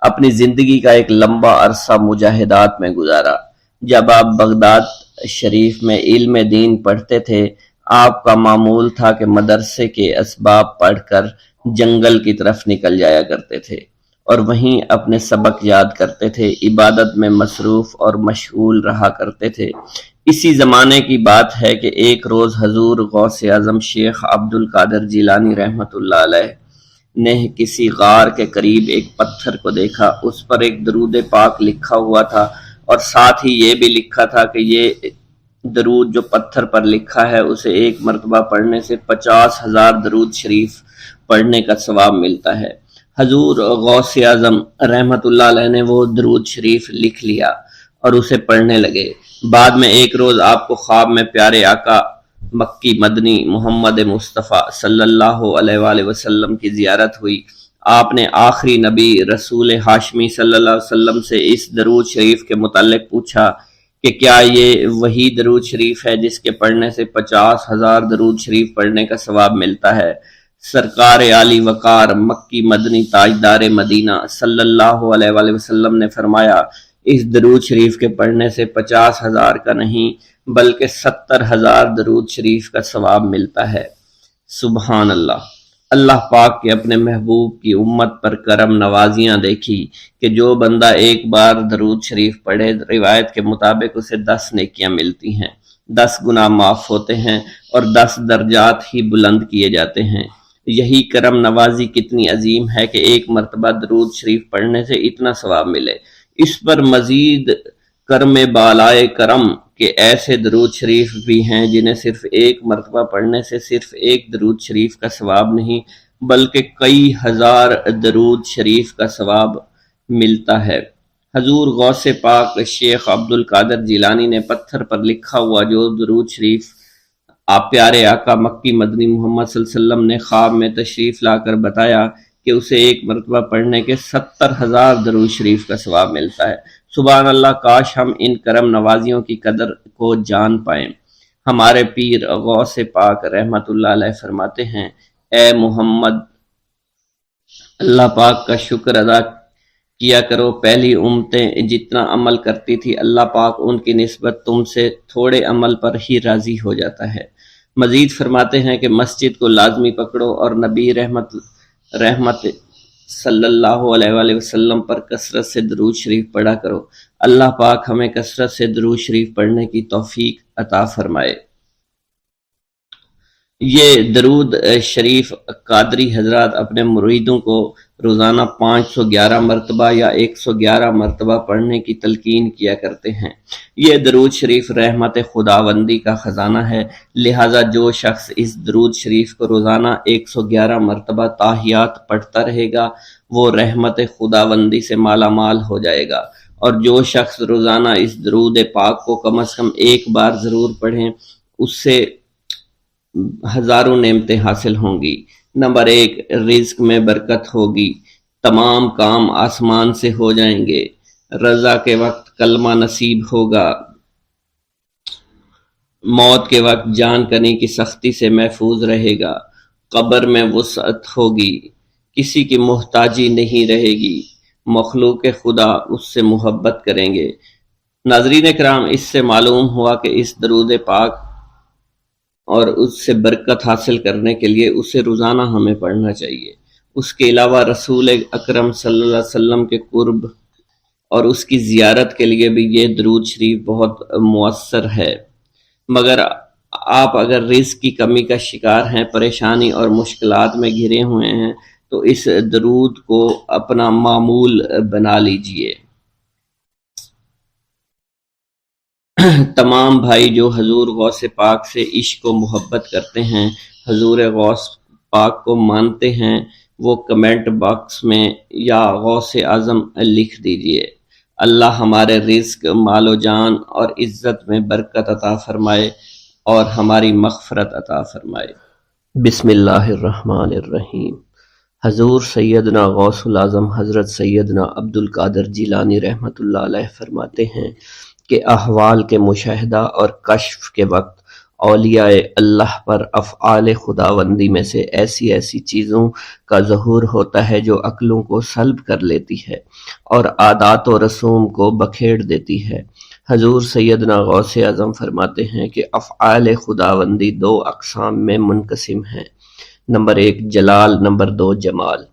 [SPEAKER 2] اپنی زندگی کا ایک لمبا عرصہ مجاہدات میں گزارا۔ جب آپ بغداد شریف میں علم دین پڑھتے تھے، آپ کا معمول تھا کہ مدرسے کے اسباب پڑھ کر جنگل کی طرف نکل جایا کرتے تھے اور وہیں اپنے سبق یاد کرتے تھے، عبادت میں مصروف اور مشغول رہا کرتے تھے۔ اسی زمانے کی بات ہے کہ ایک روز حضور غوث اعظم شیخ عبد القادر جیلانی رحمۃ اللہ علیہ نے کسی غار کے قریب ایک پتھر کو دیکھا، اس پر ایک درود پاک لکھا ہوا تھا اور ساتھ ہی یہ بھی لکھا تھا کہ یہ درود جو پتھر پر لکھا ہے اسے ایک مرتبہ پڑھنے سے 50,000 درود شریف پڑھنے کا ثواب ملتا ہے۔ حضور غوث اعظم رحمۃ اللہ علیہ نے وہ درود شریف لکھ لیا اور اسے پڑھنے لگے۔ بعد میں ایک روز آپ کو خواب میں پیارے آقا مکی مدنی محمد مصطفیٰ صلی اللہ علیہ وآلہ وسلم کی زیارت ہوئی۔ آپ نے آخری نبی رسول ہاشمی صلی اللہ علیہ وسلم سے اس درود شریف کے متعلق پوچھا کہ کیا یہ وہی درود شریف ہے جس کے پڑھنے سے 50,000 درود شریف پڑھنے کا ثواب ملتا ہے؟ سرکار عالی وقار مکی مدنی تاجدار مدینہ صلی اللہ علیہ وآلہ وسلم نے فرمایا اس درود شریف کے پڑھنے سے 50,000 کا نہیں بلکہ 70,000 درود شریف کا ثواب ملتا ہے۔ سبحان اللہ۔ اللہ پاک کے اپنے محبوب کی امت پر کرم نوازیاں دیکھی کہ جو بندہ ایک بار درود شریف پڑھے، روایت کے مطابق اسے 10 نیکیاں ملتی ہیں، 10 گناہ معاف ہوتے ہیں اور 10 درجات ہی بلند کیے جاتے ہیں۔ یہی کرم نوازی کتنی عظیم ہے کہ ایک مرتبہ درود شریف پڑھنے سے اتنا ثواب ملے۔ اس پر مزید کرم بالائے کرم کہ ایسے درود شریف بھی ہیں جنہیں صرف ایک مرتبہ پڑھنے سے صرف ایک درود شریف کا ثواب نہیں بلکہ کئی ہزار درود شریف کا ثواب ملتا ہے۔ حضور غوث پاک شیخ عبد القادر جیلانی نے پتھر پر لکھا ہوا جو درود شریف آپ پیارے آقا مکی مدنی محمد صلی اللہ علیہ وسلم نے خواب میں تشریف لا کر بتایا کہ اسے ایک مرتبہ پڑھنے کے 70,000 درود شریف کا ثواب ملتا ہے۔ سبحان اللہ، کاش ہم ان کرم نوازیوں کی قدر کو جان پائیں۔ ہمارے پیر غوث پاک رحمت اللہ علیہ فرماتے ہیں، اے محمد، اللہ پاک کا شکر ادا کیا کرو، پہلی امتیں جتنا عمل کرتی تھی اللہ پاک ان کی نسبت تم سے تھوڑے عمل پر ہی راضی ہو جاتا ہے۔ مزید فرماتے ہیں کہ مسجد کو لازمی پکڑو اور نبی رحمت صلی اللہ علیہ وآلہ وسلم پر کثرت سے درود شریف پڑھا کرو۔ اللہ پاک ہمیں کثرت سے درود شریف پڑھنے کی توفیق عطا فرمائے۔ یہ درود شریف قادری حضرات اپنے مریدوں کو روزانہ 511 مرتبہ یا 111 مرتبہ پڑھنے کی تلقین کیا کرتے ہیں۔ یہ درود شریف رحمت خداوندی کا خزانہ ہے، لہٰذا جو شخص اس درود شریف کو روزانہ 111 مرتبہ تاحیات پڑھتا رہے گا وہ رحمت خداوندی سے مالا مال ہو جائے گا، اور جو شخص روزانہ اس درود پاک کو کم از کم ایک بار ضرور پڑھیں اس سے ہزاروں نعمتیں حاصل ہوں گی۔ نمبر 1، رزق میں برکت ہوگی، تمام کام آسمان سے ہو جائیں گے، رضا کے وقت کلمہ نصیب ہوگا، موت کے وقت جان کنی کی سختی سے محفوظ رہے گا، قبر میں وسعت ہوگی، کسی کی محتاجی نہیں رہے گی، مخلوق خدا اس سے محبت کریں گے۔ ناظرین کرام، اس سے معلوم ہوا کہ اس درود پاک اور اس سے برکت حاصل کرنے کے لیے اسے روزانہ ہمیں پڑھنا چاہیے۔ اس کے علاوہ رسول اکرم صلی اللہ علیہ وسلم کے قرب اور اس کی زیارت کے لیے بھی یہ درود شریف بہت مؤثر ہے۔ مگر آپ اگر رزق کی کمی کا شکار ہیں، پریشانی اور مشکلات میں گھرے ہوئے ہیں تو اس درود کو اپنا معمول بنا لیجئے۔ تمام بھائی جو حضور غوث پاک سے عشق و محبت کرتے ہیں، حضور غوث پاک کو مانتے ہیں، وہ کمنٹ باکس میں یا غوث اعظم لکھ دیجئے۔ اللہ ہمارے رزق، مال و جان اور عزت میں برکت عطا فرمائے اور ہماری مغفرت عطا فرمائے۔ بسم اللہ الرحمن الرحیم۔ حضور سیدنا غوث العظم حضرت سیدنا عبد القادر جیلانی رحمت اللہ علیہ فرماتے ہیں کہ احوال کے مشاہدہ اور کشف کے وقت اولیاء اللہ پر افعال خداوندی میں سے ایسی چیزوں کا ظہور ہوتا ہے جو عقلوں کو سلب کر لیتی ہے اور عادات و رسوم کو بکھیڑ دیتی ہے۔ حضور سیدنا غوث اعظم فرماتے ہیں کہ افعال خداوندی 2 اقسام میں منقسم ہیں، نمبر 1 جلال، نمبر 2 جمال۔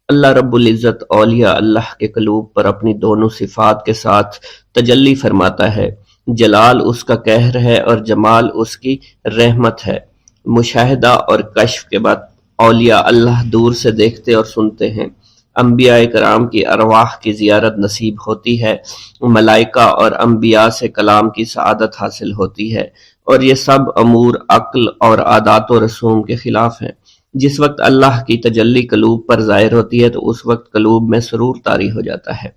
[SPEAKER 2] اللہ رب العزت اولیاء اللہ کے قلوب پر اپنی دونوں صفات کے ساتھ تجلی فرماتا ہے۔ جلال اس کا قہر ہے اور جمال اس کی رحمت ہے۔ مشاہدہ اور کشف کے بعد اولیاء اللہ دور سے دیکھتے اور سنتے ہیں، انبیاء کرام کی ارواح کی زیارت نصیب ہوتی ہے، ملائکہ اور انبیاء سے کلام کی سعادت حاصل ہوتی ہے، اور یہ سب امور عقل اور عادات و رسوم کے خلاف ہیں۔ جس وقت اللہ کی تجلی قلوب پر ظاہر ہوتی ہے تو اس وقت قلوب میں سرور طاری ہو جاتا ہے۔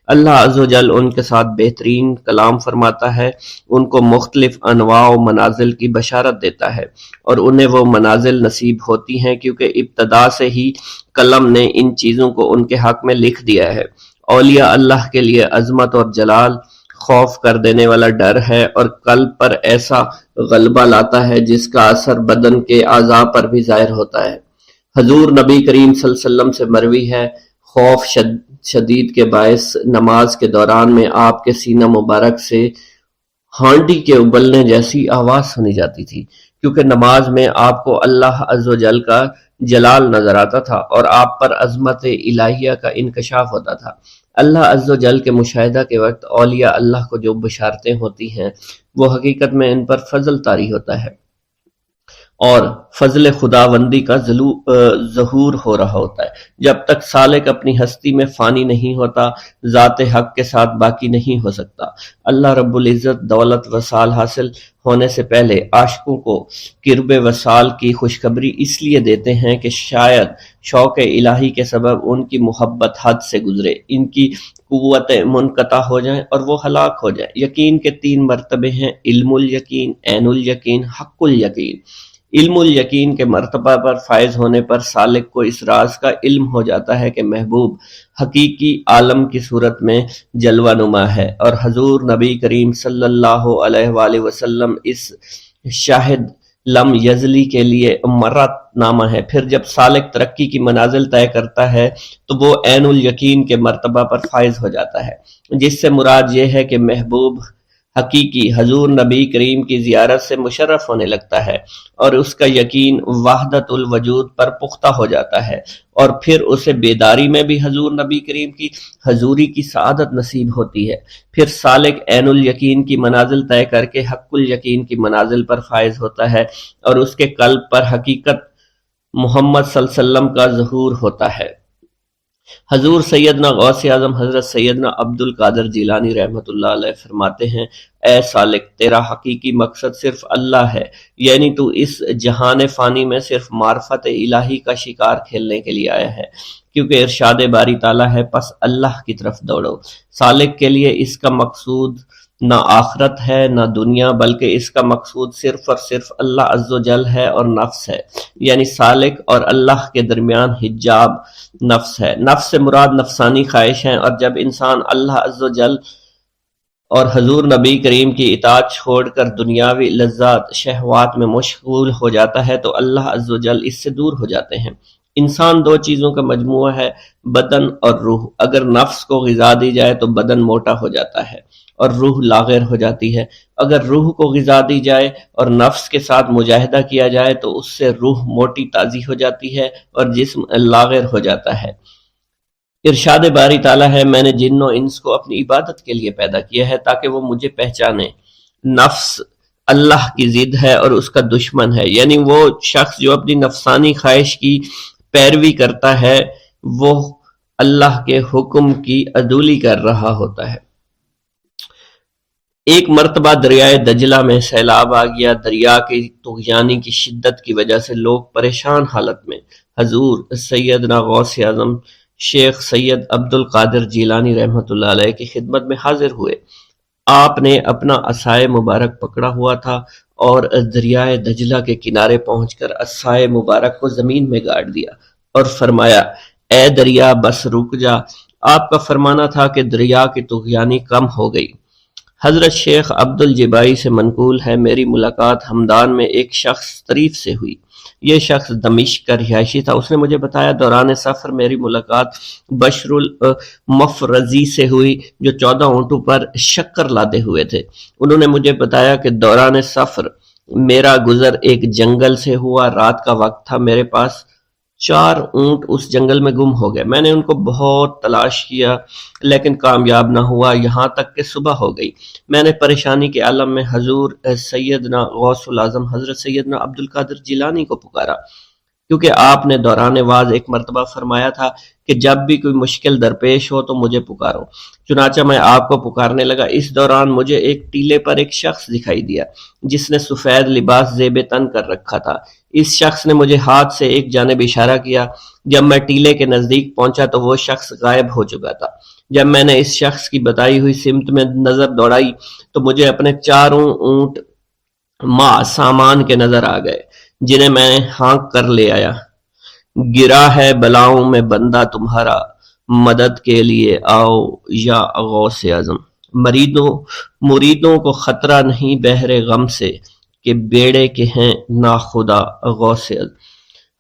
[SPEAKER 2] اللہ عز و جل ان کے ساتھ بہترین کلام فرماتا ہے، ان کو مختلف انواع و منازل کی بشارت دیتا ہے، اور انہیں وہ منازل نصیب ہوتی ہیں کیونکہ ابتدا سے ہی قلم نے ان چیزوں کو ان کے حق میں لکھ دیا ہے۔ اولیاء اللہ کے لیے عظمت اور جلال خوف کر دینے والا ڈر ہے اور قلب پر ایسا غلبہ لاتا ہے جس کا اثر بدن کے اعضاء پر بھی ظاہر ہوتا ہے۔ حضور نبی کریم صلی اللہ علیہ وسلم سے مروی ہے، خوف شدید کے باعث نماز کے دوران میں آپ کے سینہ مبارک سے ہانڈی کے ابلنے جیسی آواز سنی جاتی تھی، کیونکہ نماز میں آپ کو اللہ عز و جل کا جلال نظر آتا تھا اور آپ پر عظمت الہیہ کا انکشاف ہوتا تھا۔ اللہ عز و جل کے مشاہدہ کے وقت اولیاء اللہ کو جو بشارتیں ہوتی ہیں وہ حقیقت میں ان پر فضل طاری ہوتا ہے۔ اور فضل خداوندی کا ظہور ہو رہا ہوتا ہے۔ جب تک سالک اپنی ہستی میں فانی نہیں ہوتا، ذات حق کے ساتھ باقی نہیں ہو سکتا۔ اللہ رب العزت دولت وصال حاصل ہونے سے پہلے عاشقوں کو قرب وصال کی خوشخبری اس لیے دیتے ہیں کہ شاید شوق الہی کے سبب ان کی محبت حد سے گزرے، ان کی قوتیں منقطع ہو جائیں اور وہ ہلاک ہو جائیں۔ یقین کے 3 مرتبے ہیں: علم الیقین، عین الیقین، حق الیقین۔ علم الیقین کے مرتبہ پر فائز ہونے پر سالک کو اس راز کا علم ہو جاتا ہے کہ محبوب حقیقی عالم کی صورت میں جلوہ نما ہے، اور حضور نبی کریم صلی اللہ علیہ وآلہ وسلم اس شاہد لم یزلی کے لیے مرت نامہ ہے۔ پھر جب سالک ترقی کی منازل طے کرتا ہے تو وہ عین الیقین کے مرتبہ پر فائز ہو جاتا ہے، جس سے مراد یہ ہے کہ محبوب حقیقی حضور نبی کریم کی زیارت سے مشرف ہونے لگتا ہے، اور اس کا یقین وحدت الوجود پر پختہ ہو جاتا ہے، اور پھر اسے بیداری میں بھی حضور نبی کریم کی حضوری کی سعادت نصیب ہوتی ہے۔ پھر سالک عین الیقین کی منازل طے کر کے حق الیقین کی منازل پر فائز ہوتا ہے، اور اس کے قلب پر حقیقت محمد صلی اللہ علیہ وسلم کا ظہور ہوتا ہے۔ حضور سیدنا غوث اعظم حضرت سیدنا عبد القادر جیلانی رحمۃ اللہ علیہ فرماتے ہیں: اے سالک، تیرا حقیقی مقصد صرف اللہ ہے، یعنی تو اس جہان فانی میں صرف معرفت الہی کا شکار کھیلنے کے لیے آیا ہے، کیونکہ ارشاد باری تعالیٰ ہے پس اللہ کی طرف دوڑو۔ سالک کے لیے اس کا مقصود نہ آخرت ہے نہ دنیا، بلکہ اس کا مقصود صرف اور صرف اللہ عز و جل ہے اور نفس ہے، یعنی سالک اور اللہ کے درمیان حجاب نفس ہے۔ نفس سے مراد نفسانی خواہش ہیں، اور جب انسان اللہ عز و جل اور حضور نبی کریم کی اطاعت چھوڑ کر دنیاوی لذات شہوات میں مشغول ہو جاتا ہے تو اللہ عز و جل اس سے دور ہو جاتے ہیں۔ انسان 2 چیزوں کا مجموعہ ہے، بدن اور روح۔ اگر نفس کو غذا دی جائے تو بدن موٹا ہو جاتا ہے اور روح لاغر ہو جاتی ہے، اگر روح کو غذا دی جائے اور نفس کے ساتھ مجاہدہ کیا جائے تو اس سے روح موٹی تازی ہو جاتی ہے اور جسم لاغر ہو جاتا ہے۔ ارشاد باری تعالیٰ ہے: میں نے جن و انس کو اپنی عبادت کے لیے پیدا کیا ہے تاکہ وہ مجھے پہچانے۔ نفس اللہ کی ضد ہے اور اس کا دشمن ہے، یعنی وہ شخص جو اپنی نفسانی خواہش کی پیروی کرتا ہے وہ اللہ کے حکم کی عدولی کر رہا ہوتا ہے۔ ایک مرتبہ دریائے دجلہ میں سیلاب آ گیا۔ دریا کی طغیانی کی شدت کی وجہ سے لوگ پریشان حالت میں حضور سیدنا غوث اعظم شیخ سید عبد القادر جیلانی رحمۃ اللہ علیہ کی خدمت میں حاضر ہوئے۔ آپ نے اپنا عصائے مبارک پکڑا ہوا تھا اور دریائے دجلہ کے کنارے پہنچ کر عصائے مبارک کو زمین میں گاڑ دیا اور فرمایا: اے دریا بس رک جا، آپ کا فرمانا تھا کہ دریا کی طغیانی کم ہو گئی۔ حضرت شیخ عبد الجبائی سے منقول ہے: میری ملاقات ہمدان میں ایک شخص طریف سے ہوئی۔ یہ شخص دمشق کا رہائشی تھا۔ اس نے مجھے بتایا دوران سفر میری ملاقات بشر المفرزی سے ہوئی جو 14 اونٹوں پر شکر لادے ہوئے تھے۔ انہوں نے مجھے بتایا کہ دوران سفر میرا گزر ایک جنگل سے ہوا، رات کا وقت تھا، میرے پاس 4 اونٹ اس جنگل میں گم ہو گئے۔ میں نے ان کو بہت تلاش کیا لیکن کامیاب نہ ہوا، یہاں تک کہ صبح ہو گئی۔ میں نے پریشانی کے عالم میں حضور سیدنا غوث الاعظم حضرت سیدنا عبد القادر جیلانی کو پکارا، کیونکہ آپ نے دوران واز ایک مرتبہ فرمایا تھا کہ جب بھی کوئی مشکل درپیش ہو تو مجھے پکارو۔ چنانچہ میں آپ کو پکارنے لگا۔ اس دوران مجھے ایک ٹیلے پر ایک شخص دکھائی دیا جس نے سفید لباس زیب تن کر رکھا تھا۔ اس شخص نے مجھے ہاتھ سے ایک جانب اشارہ کیا۔ جب میں ٹیلے کے نزدیک پہنچا تو وہ شخص غائب ہو چکا تھا۔ جب میں نے اس شخص کی بتائی ہوئی سمت میں نظر دوڑائی تو مجھے اپنے 4 اونٹ سامان کے نظر آ گئے جنہیں میں ہانک کر لے آیا۔ گرا ہے بلاؤں میں بندہ تمہارا، مدد کے لیے آؤ یا غوث اعظم۔ مریدوں کو خطرہ نہیں بحر غم سے کہ بیڑے کے ہیں ناخدا غوث اعظم۔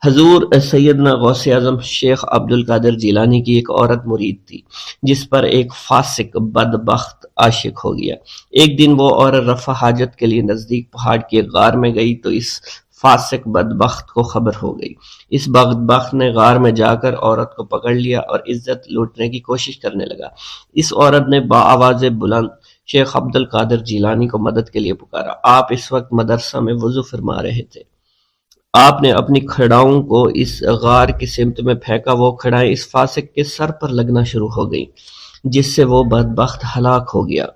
[SPEAKER 2] حضور سیدنا غوث اعظم شیخ عبد القادر جیلانی کی ایک عورت مرید تھی جس پر ایک فاسق بدبخت عاشق ہو گیا۔ ایک دن وہ عورت رفع حاجت کے لیے نزدیک پہاڑ کے غار میں گئی تو اس فاسق بدبخت کو خبر ہو گئی۔ اس بدبخت نے غار میں جا کر عورت کو پکڑ لیا اور عزت لوٹنے کی کوشش کرنے لگا۔ اس عورت نے بآواز بلند شیخ عبد القادر جیلانی کو مدد کے لیے پکارا۔ آپ اس وقت مدرسہ میں وضو فرما رہے تھے۔ آپ نے اپنی کھڑاؤں کو اس غار کی سمت میں پھینکا، وہ کھڑائیں اس فاسق کے سر پر لگنا شروع ہو گئیں جس سے وہ بدبخت ہلاک ہو گیا۔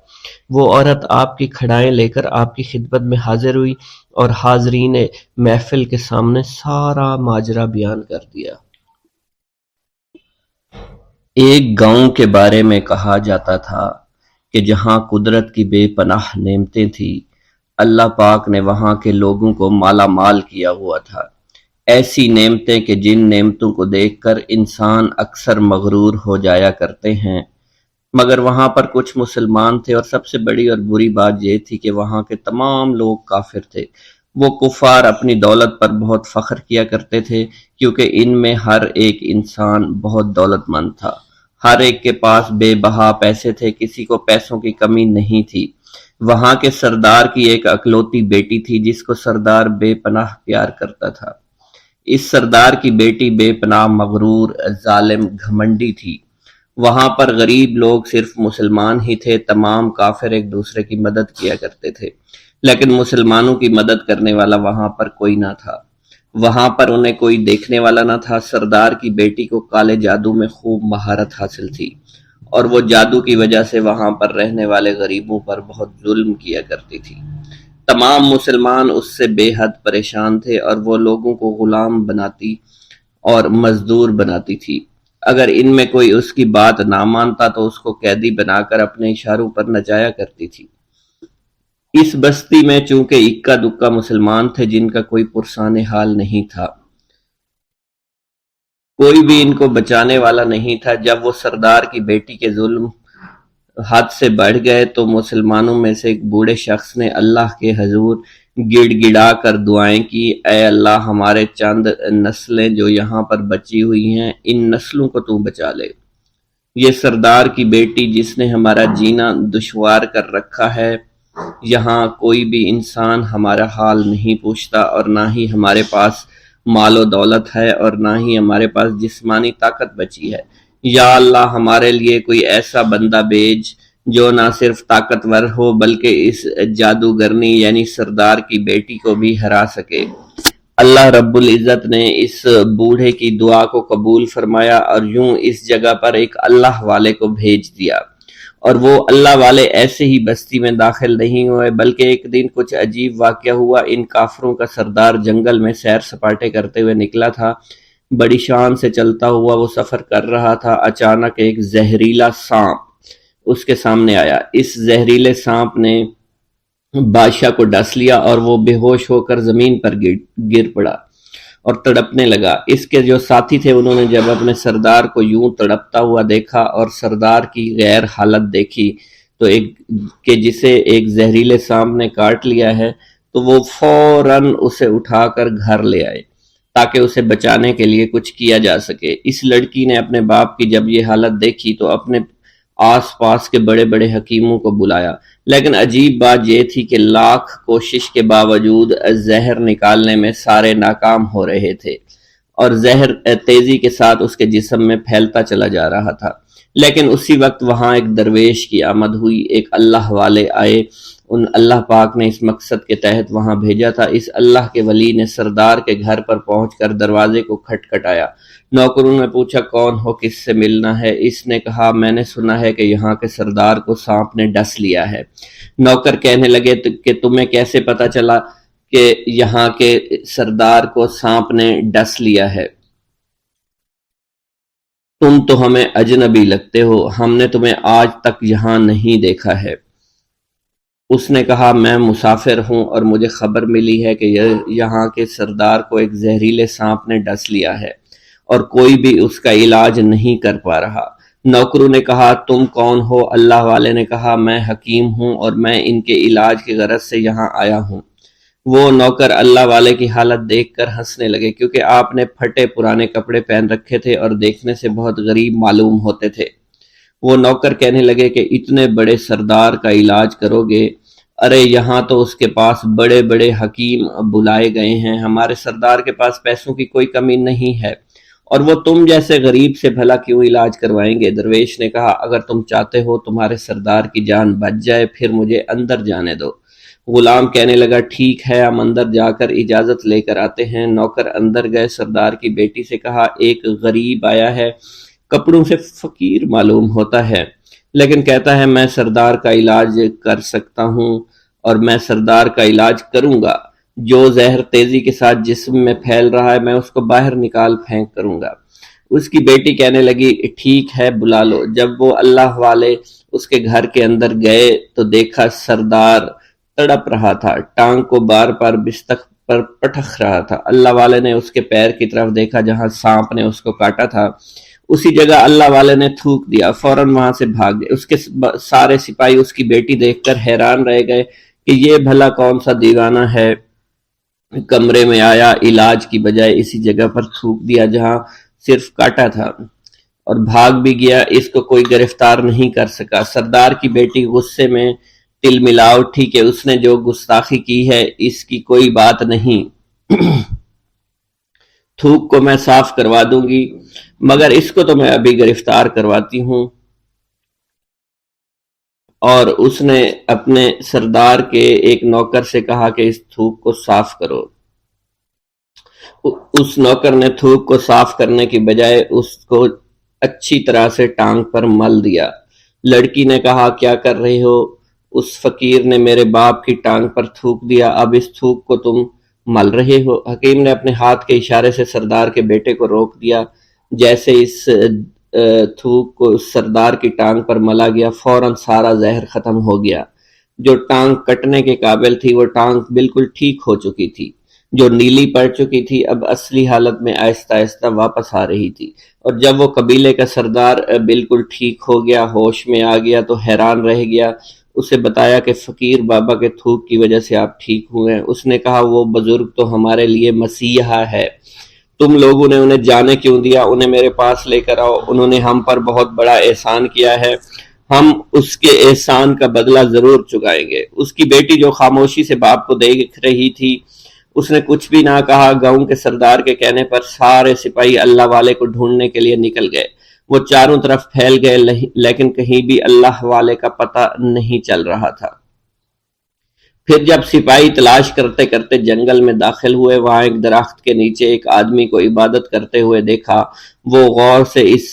[SPEAKER 2] وہ عورت آپ کی کھڑائیں لے کر آپ کی خدمت میں حاضر ہوئی اور حاضرین محفل کے سامنے سارا ماجرا بیان کر دیا۔ ایک گاؤں کے بارے میں کہا جاتا تھا کہ جہاں قدرت کی بے پناہ نعمتیں تھیں، اللہ پاک نے وہاں کے لوگوں کو مالا مال کیا ہوا تھا۔ ایسی نعمتیں کہ جن نعمتوں کو دیکھ کر انسان اکثر مغرور ہو جایا کرتے ہیں، مگر وہاں پر کچھ مسلمان تھے، اور سب سے بڑی اور بری بات یہ تھی کہ وہاں کے تمام لوگ کافر تھے۔ وہ کفار اپنی دولت پر بہت فخر کیا کرتے تھے، کیونکہ ان میں ہر ایک انسان بہت دولت مند تھا۔ ہر ایک کے پاس بے بہا پیسے تھے، کسی کو پیسوں کی کمی نہیں تھی۔ وہاں کے سردار کی ایک اکلوتی بیٹی تھی جس کو سردار بے پناہ پیار کرتا تھا۔ اس سردار کی بیٹی بے پناہ مغرور، ظالم، گھمنڈی تھی۔ وہاں پر غریب لوگ صرف مسلمان ہی تھے، تمام کافر ایک دوسرے کی مدد کیا کرتے تھے، لیکن مسلمانوں کی مدد کرنے والا وہاں پر کوئی نہ تھا۔ وہاں پر انہیں کوئی دیکھنے والا نہ تھا۔ سردار کی بیٹی کو کالے جادو میں خوب مہارت حاصل تھی، اور وہ جادو کی وجہ سے وہاں پر رہنے والے غریبوں پر بہت ظلم کیا کرتی تھی۔ تمام مسلمان اس سے بے حد پریشان تھے، اور وہ لوگوں کو غلام بناتی اور مزدور بناتی تھی۔ اگر ان میں کوئی اس کی بات نہ مانتا تو اس کو قیدی بنا کر اپنے اشاروں پر نچایا کرتی تھی۔ اس بستی میں چونکہ اکا دکا مسلمان تھے جن کا کوئی پرسان حال نہیں تھا، کوئی بھی ان کو بچانے والا نہیں تھا۔ جب وہ سردار کی بیٹی کے ظلم حد سے بڑھ گئے تو مسلمانوں میں سے ایک بوڑھے شخص نے اللہ کے حضور گڑ گڑا کر دعائیں کی، اے اللہ، ہمارے چند نسلیں جو یہاں پر بچی ہوئی ہیں، ان نسلوں کو تو بچا لے۔ یہ سردار کی بیٹی جس نے ہمارا جینا دشوار کر رکھا ہے، یہاں کوئی بھی انسان ہمارا حال نہیں پوچھتا، اور نہ ہی ہمارے پاس مال و دولت ہے، اور نہ ہی ہمارے پاس جسمانی طاقت بچی ہے۔ یا اللہ، ہمارے لیے کوئی ایسا بندہ بھیج جو نہ صرف طاقتور ہو بلکہ اس جادوگرنی یعنی سردار کی بیٹی کو بھی ہرا سکے۔ اللہ رب العزت نے اس بوڑھے کی دعا کو قبول فرمایا، اور یوں اس جگہ پر ایک اللہ والے کو بھیج دیا، اور وہ اللہ والے ایسے ہی بستی میں داخل نہیں ہوئے، بلکہ ایک دن کچھ عجیب واقعہ ہوا۔ ان کافروں کا سردار جنگل میں سیر سپاٹے کرتے ہوئے نکلا تھا، بڑی شان سے چلتا ہوا وہ سفر کر رہا تھا۔ اچانک ایک زہریلا سانپ اس کے سامنے آیا۔ اس زہریلے سانپ نے بادشاہ کو ڈس لیا، اور وہ بے ہوش ہو کر زمین پر گر پڑا اور تڑپنے لگا۔ اس کے جو ساتھی تھے انہوں نے جب اپنے سردار کو یوں تڑپتا ہوا دیکھا اور سردار کی غیر حالت دیکھی تو کہ جسے ایک زہریلے سانپ نے کاٹ لیا ہے، تو وہ فوراً اسے اٹھا کر گھر لے آئے تاکہ اسے بچانے کے لیے کچھ کیا جا سکے۔ اس لڑکی نے اپنے باپ کی جب یہ حالت دیکھی تو اپنے آس پاس کے بڑے بڑے حکیموں کو بلایا، لیکن عجیب بات یہ تھی کہ لاکھ کوشش کے باوجود زہر نکالنے میں سارے ناکام ہو رہے تھے، اور زہر تیزی کے ساتھ اس کے جسم میں پھیلتا چلا جا رہا تھا۔ لیکن اسی وقت وہاں ایک درویش کی آمد ہوئی، ایک اللہ والے آئے، ان اللہ پاک نے اس مقصد کے تحت وہاں بھیجا تھا۔ اس اللہ کے ولی نے سردار کے گھر پر پہنچ کر دروازے کو کھٹکھٹایا۔ نوکروں نے پوچھا کون ہو، کس سے ملنا ہے؟ اس نے کہا میں نے سنا ہے کہ یہاں کے سردار کو سانپ نے ڈس لیا ہے۔ نوکر کہنے لگے کہ تمہیں کیسے پتا چلا کہ یہاں کے سردار کو سانپ نے ڈس لیا ہے؟ تم تو ہمیں اجنبی لگتے ہو، ہم نے تمہیں آج تک یہاں نہیں دیکھا ہے۔ اس نے کہا میں مسافر ہوں اور مجھے خبر ملی ہے کہ یہاں کے سردار کو ایک زہریلے سانپ نے ڈس لیا ہے اور کوئی بھی اس کا علاج نہیں کر پا رہا۔ نوکروں نے کہا تم کون ہو؟ اللہ والے نے کہا میں حکیم ہوں اور میں ان کے علاج کی غرض سے یہاں آیا ہوں۔ وہ نوکر اللہ والے کی حالت دیکھ کر ہنسنے لگے، کیونکہ آپ نے پھٹے پرانے کپڑے پہن رکھے تھے اور دیکھنے سے بہت غریب معلوم ہوتے تھے۔ وہ نوکر کہنے لگے کہ اتنے بڑے سردار کا علاج کرو گے؟ ارے یہاں تو اس کے پاس بڑے بڑے حکیم بلائے گئے ہیں، ہمارے سردار کے پاس پیسوں کی کوئی کمی نہیں ہے، اور وہ تم جیسے غریب سے بھلا کیوں علاج کروائیں گے؟ درویش نے کہا اگر تم چاہتے ہو تمہارے سردار کی جان بچ جائے پھر مجھے اندر جانے دو۔ غلام کہنے لگا ٹھیک ہے، ہم اندر جا کر اجازت لے کر آتے ہیں۔ نوکر اندر گئے، سردار کی بیٹی سے کہا ایک غریب آیا ہے، کپڑوں سے فقیر معلوم ہوتا ہے، لیکن کہتا ہے میں سردار کا علاج کر سکتا ہوں اور میں سردار کا علاج کروں گا۔ جو زہر تیزی کے ساتھ جسم میں پھیل رہا ہے میں اس کو باہر نکال پھینک کروں گا۔ اس کی بیٹی کہنے لگی ٹھیک ہے بلا لو۔ جب وہ اللہ والے اس کے گھر کے اندر گئے تو دیکھا سردار تڑپ رہا تھا، ٹانگ کو بار بار بستر پر پٹخ رہا تھا۔ اللہ والے نے اس کے پیر کی طرف دیکھا جہاں سانپ نے اس کو کاٹا تھا، اسی جگہ اللہ والے نے تھوک دیا، فوراً وہاں سے بھاگ گئے۔ اس کے سارے سپاہی اس کی بیٹی دیکھ کر حیران رہ گئے کہ یہ بھلا کون سا دیوانہ ہے، کمرے میں آیا، علاج کی بجائے اسی جگہ پر تھوک دیا جہاں صرف کاٹا تھا، اور بھاگ بھی گیا، اس کو کوئی گرفتار نہیں کر سکا۔ سردار کی بیٹی غصے میں تل ملا اٹھی کہ اس نے جو گستاخی کی ہے اس کی کوئی بات نہیں، تھوک کو میں صاف کروا دوں گی، مگر اس کو تو میں ابھی گرفتار کرواتی ہوں۔ اور اس نے اپنے سردار کے ایک نوکر سے کہا کہ اس تھوک کو صاف کرو۔ اس نوکر نے تھوک کو صاف کرنے کی بجائے اس کو اچھی طرح سے ٹانگ پر مل دیا۔ لڑکی نے کہا کیا کر رہے ہو؟ اس فقیر نے میرے باپ کی ٹانگ پر تھوک دیا، اب اس تھوک کو تم مل رہے ہو؟ حکیم نے اپنے ہاتھ کے اشارے سے سردار کے بیٹے کو روک دیا۔ جیسے اس تھوک کو سردار کی ٹانگ پر ملا گیا، فوراً سارا زہر ختم ہو گیا۔ جو ٹانگ کٹنے کے قابل تھی وہ ٹانگ بالکل ٹھیک ہو چکی تھی، جو نیلی پڑ چکی تھی اب اصلی حالت میں آہستہ آہستہ واپس آ رہی تھی۔ اور جب وہ قبیلے کا سردار بالکل ٹھیک ہو گیا، ہوش میں آ گیا تو حیران رہ گیا۔ اسے بتایا کہ فقیر بابا کے تھوک کی وجہ سے آپ ٹھیک ہوئے ہیں۔ اس نے کہا وہ بزرگ تو ہمارے لیے مسیحا ہے، تم لوگوں نے انہیں جانے کیوں دیا؟ انہیں میرے پاس لے کر آؤ، انہوں نے ہم پر بہت بڑا احسان کیا ہے، ہم اس کے احسان کا بدلہ ضرور چکائیں گے۔ اس کی بیٹی جو خاموشی سے باپ کو دیکھ رہی تھی، اس نے کچھ بھی نہ کہا۔ گاؤں کے سردار کے کہنے پر سارے سپاہی اللہ والے کو ڈھونڈنے کے لیے نکل گئے۔ وہ چاروں طرف پھیل گئے لیکن کہیں بھی اللہ والے کا پتہ نہیں چل رہا تھا۔ پھر جب سپاہی تلاش کرتے کرتے جنگل میں داخل ہوئے، وہاں ایک درخت کے نیچے ایک آدمی کو عبادت کرتے ہوئے دیکھا۔ وہ غور سے اس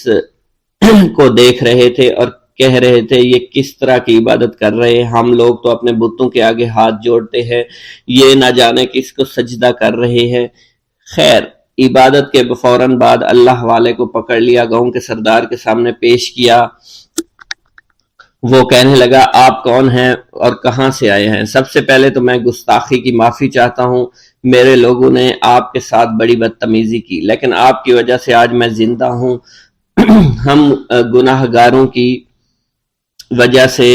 [SPEAKER 2] کو دیکھ رہے تھے اور کہہ رہے تھے یہ کس طرح کی عبادت کر رہے ہیں؟ ہم لوگ تو اپنے بتوں کے آگے ہاتھ جوڑتے ہیں، یہ نہ جانے کس کو سجدہ کر رہے ہیں۔ خیر، عبادت کے فوراً بعد اللہ والے کو پکڑ لیا، گاؤں کے سردار کے سامنے پیش کیا۔ وہ کہنے لگا آپ کون ہیں اور کہاں سے آئے ہیں؟ سب سے پہلے تو میں گستاخی کی معافی چاہتا ہوں، میرے لوگوں نے آپ کے ساتھ بڑی بدتمیزی کی، لیکن آپ کی وجہ سے آج میں زندہ ہوں۔ ہم گناہ گاروں کی وجہ سے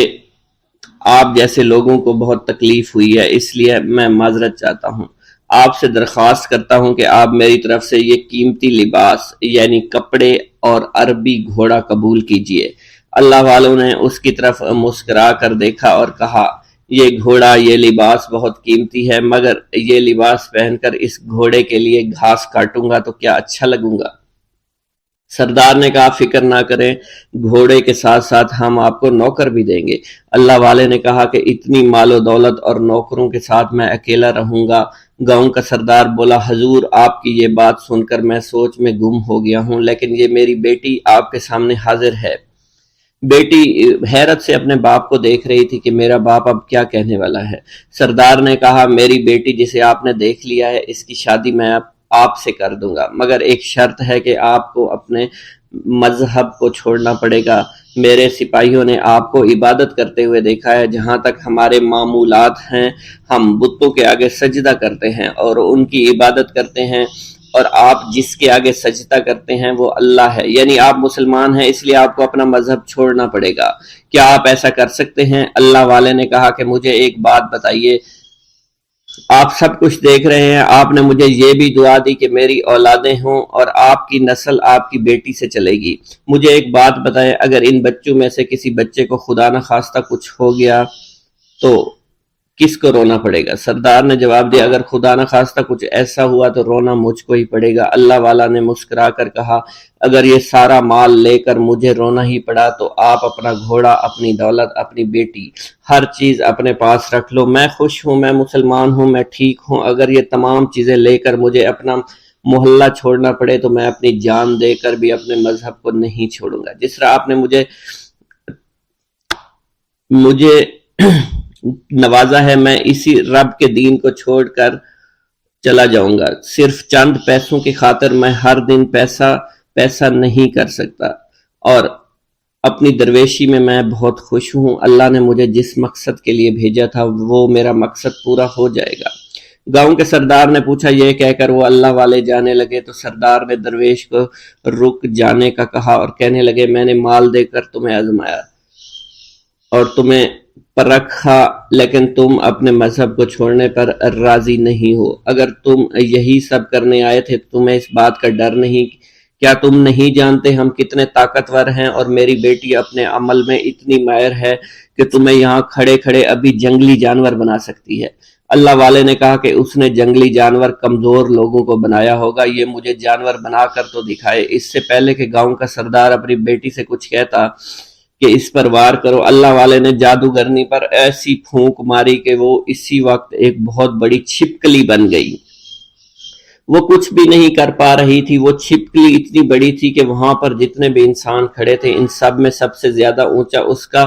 [SPEAKER 2] آپ جیسے لوگوں کو بہت تکلیف ہوئی ہے، اس لیے میں معذرت چاہتا ہوں۔ آپ سے درخواست کرتا ہوں کہ آپ میری طرف سے یہ قیمتی لباس یعنی کپڑے اور عربی گھوڑا قبول کیجئے۔ اللہ والوں نے اس کی طرف مسکرا کر دیکھا اور کہا یہ گھوڑا، یہ لباس بہت قیمتی ہے، مگر یہ لباس پہن کر اس گھوڑے کے لیے گھاس کاٹوں گا تو کیا اچھا لگوں گا؟ سردار نے کہا فکر نہ کریں، گھوڑے کے ساتھ ساتھ ہم آپ کو نوکر بھی دیں گے۔ اللہ والے نے کہا کہ اتنی مال و دولت اور نوکروں کے ساتھ میں اکیلا رہوں گا؟ گاؤں کا سردار بولا حضور آپ کی یہ بات سن کر میں سوچ میں گم ہو گیا ہوں، لیکن یہ میری بیٹی آپ کے سامنے حاضر ہے۔ بیٹی حیرت سے اپنے باپ کو دیکھ رہی تھی کہ میرا باپ اب کیا کہنے والا ہے۔ سردار نے کہا میری بیٹی جسے آپ نے دیکھ لیا ہے اس کی شادی میں آپ سے کر دوں گا، مگر ایک شرط ہے کہ آپ کو اپنے مذہب کو چھوڑنا پڑے گا۔ میرے سپاہیوں نے آپ کو عبادت کرتے ہوئے دیکھا ہے، جہاں تک ہمارے معمولات ہیں ہم بتوں کے آگے سجدہ کرتے ہیں اور ان کی عبادت کرتے ہیں، اور آپ جس کے آگے سجدہ کرتے ہیں وہ اللہ ہے، یعنی آپ مسلمان ہیں، اس لیے آپ کو اپنا مذہب چھوڑنا پڑے گا۔ کیا آپ ایسا کر سکتے ہیں؟ اللہ والے نے کہا کہ مجھے ایک بات بتائیے، آپ سب کچھ دیکھ رہے ہیں، آپ نے مجھے یہ بھی دعا دی کہ میری اولادیں ہوں اور آپ کی نسل آپ کی بیٹی سے چلے گی۔ مجھے ایک بات بتائیں، اگر ان بچوں میں سے کسی بچے کو خدا نخواستہ کچھ ہو گیا تو کس کو رونا پڑے گا؟ سردار نے جواب دیا اگر خدا نہ خواستہ کچھ ایسا ہوا تو رونا مجھ کو ہی پڑے گا۔ اللہ والا نے مسکرا کر کہا اگر یہ سارا مال لے کر مجھے رونا ہی پڑا تو آپ اپنا گھوڑا، اپنی دولت، اپنی بیٹی، ہر چیز اپنے پاس رکھ لو۔ میں خوش ہوں، میں مسلمان ہوں، میں ٹھیک ہوں۔ اگر یہ تمام چیزیں لے کر مجھے اپنا محلہ چھوڑنا پڑے تو میں اپنی جان دے کر بھی اپنے مذہب کو نہیں چھوڑوں گا۔ جس طرح آپ نے مجھے نوازا ہے، میں اسی رب کے دین کو چھوڑ کر چلا جاؤں گا۔ صرف چند پیسوں کی خاطر میں ہر دن پیسہ نہیں کر سکتا، اور اپنی درویشی میں بہت خوش ہوں۔ اللہ نے مجھے جس مقصد کے لیے بھیجا تھا وہ میرا مقصد پورا ہو جائے گا۔ گاؤں کے سردار نے پوچھا، یہ کہہ کر وہ اللہ والے جانے لگے تو سردار نے درویش کو رک جانے کا کہا اور کہنے لگے میں نے مال دے کر تمہیں آزمایا اور تمہیں پرکھا، لیکن تم اپنے مذہب کو چھوڑنے پر راضی نہیں ہو۔ اگر تم یہی سب کرنے آئے تھے تو تمہیں اس بات کا ڈر نہیں؟ کیا تم نہیں جانتے ہم کتنے طاقتور ہیں، اور میری بیٹی اپنے عمل میں اتنی ماہر ہے کہ تمہیں یہاں کھڑے کھڑے ابھی جنگلی جانور بنا سکتی ہے۔ اللہ والے نے کہا کہ اس نے جنگلی جانور کمزور لوگوں کو بنایا ہوگا، یہ مجھے جانور بنا کر تو دکھائے۔ اس سے پہلے کہ گاؤں کا سردار اپنی بیٹی سے کچھ کہتا کہ اس پر وار کرو، اللہ والے نے جادوگرنی پر ایسی پھونک ماری کہ وہ اسی وقت ایک بہت بڑی چھپکلی بن گئی۔ وہ کچھ بھی نہیں کر پا رہی تھی، وہ چھپکلی اتنی بڑی تھی کہ وہاں پر جتنے بھی انسان کھڑے تھے ان سب میں سب سے زیادہ اونچا اس کا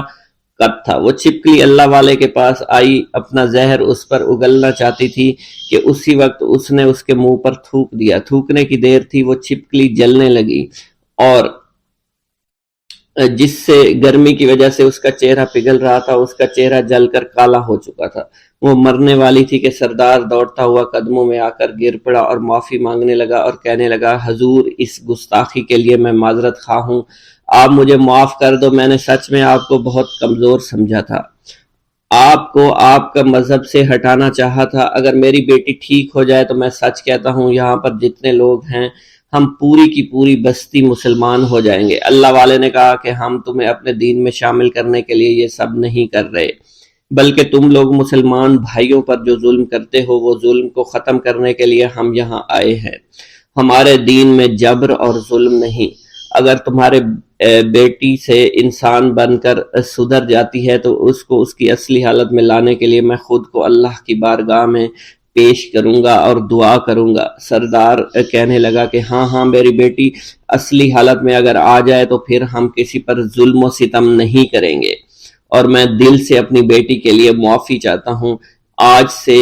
[SPEAKER 2] قد تھا۔ وہ چھپکلی اللہ والے کے پاس آئی، اپنا زہر اس پر اگلنا چاہتی تھی کہ اسی وقت اس نے اس کے منہ پر تھوک دیا۔ تھوکنے کی دیر تھی، وہ چھپکلی جلنے لگی اور جس سے گرمی کی وجہ سے اس کا چہرہ پگھل رہا تھا، اس کا چہرہ جل کر کالا ہو چکا تھا۔ وہ مرنے والی تھی کہ سردار دوڑتا ہوا قدموں میں آ کر گر پڑا اور معافی مانگنے لگا اور کہنے لگا حضور اس گستاخی کے لیے میں معذرت خواہ ہوں، آپ مجھے معاف کر دو، میں نے سچ میں آپ کو بہت کمزور سمجھا تھا، آپ کو آپ کا مذہب سے ہٹانا چاہا تھا۔ اگر میری بیٹی ٹھیک ہو جائے تو میں سچ کہتا ہوں یہاں پر جتنے لوگ ہیں ہم پوری کی پوری بستی مسلمان ہو جائیں گے۔ اللہ والے نے کہا کہ ہم تمہیں اپنے دین میں شامل کرنے کے لیے یہ سب نہیں کر رہے، بلکہ تم لوگ مسلمان بھائیوں پر جو ظلم کرتے ہو وہ ظلم کو ختم کرنے کے لیے ہم یہاں آئے ہیں۔ ہمارے دین میں جبر اور ظلم نہیں۔ اگر تمہارے بیٹی سے انسان بن کر سدھر جاتی ہے تو اس کو اس کی اصلی حالت میں لانے کے لیے میں خود کو اللہ کی بارگاہ میں پیش کروں گا اور دعا کروں گا۔ سردار کہنے لگا کہ ہاں میری بیٹی اصلی حالت میں اگر آ جائے تو پھر ہم کسی پر ظلم و ستم نہیں کریں گے، اور میں دل سے اپنی بیٹی کے لیے معافی چاہتا ہوں۔ آج سے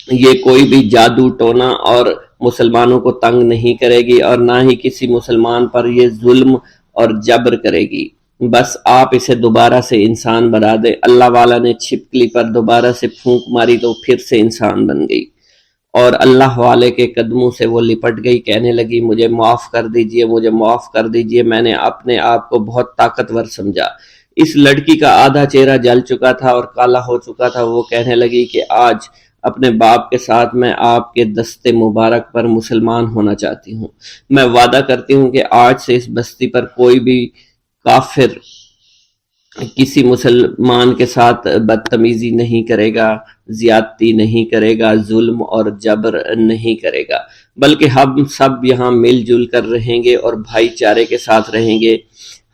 [SPEAKER 2] یہ کوئی بھی جادو ٹونا اور مسلمانوں کو تنگ نہیں کرے گی، اور نہ ہی کسی مسلمان پر یہ ظلم اور جبر کرے گی۔ بس آپ اسے دوبارہ سے انسان بنا دے۔ اللہ والا نے چھپکلی پر دوبارہ سے پھونک ماری تو پھر سے انسان بن گئی اور اللہ والے کے قدموں سے وہ لپٹ گئی، کہنے لگی مجھے معاف کر دیجئے، مجھے معاف کر دیجئے، میں نے اپنے آپ کو بہت طاقتور سمجھا۔ اس لڑکی کا آدھا چہرہ جل چکا تھا اور کالا ہو چکا تھا۔ وہ کہنے لگی کہ آج اپنے باپ کے ساتھ میں آپ کے دستے مبارک پر مسلمان ہونا چاہتی ہوں۔ میں وعدہ کرتی ہوں کہ آج سے اس بستی پر کوئی بھی کافر کسی مسلمان کے ساتھ بدتمیزی نہیں کرے گا، زیادتی نہیں کرے گا، ظلم اور جبر نہیں کرے گا، بلکہ ہم سب یہاں مل جل کر رہیں گے اور بھائی چارے کے ساتھ رہیں گے۔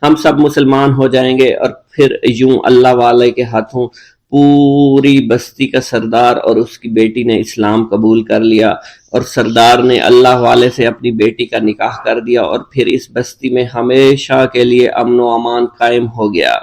[SPEAKER 2] ہم سب مسلمان ہو جائیں گے اور پھر یوں اللہ والے کے ہاتھوں پوری بستی کا سردار اور اس کی بیٹی نے اسلام قبول کر لیا، اور سردار نے اللہ والے سے اپنی بیٹی کا نکاح کر دیا، اور پھر اس بستی میں ہمیشہ کے لیے امن و امان قائم ہو گیا۔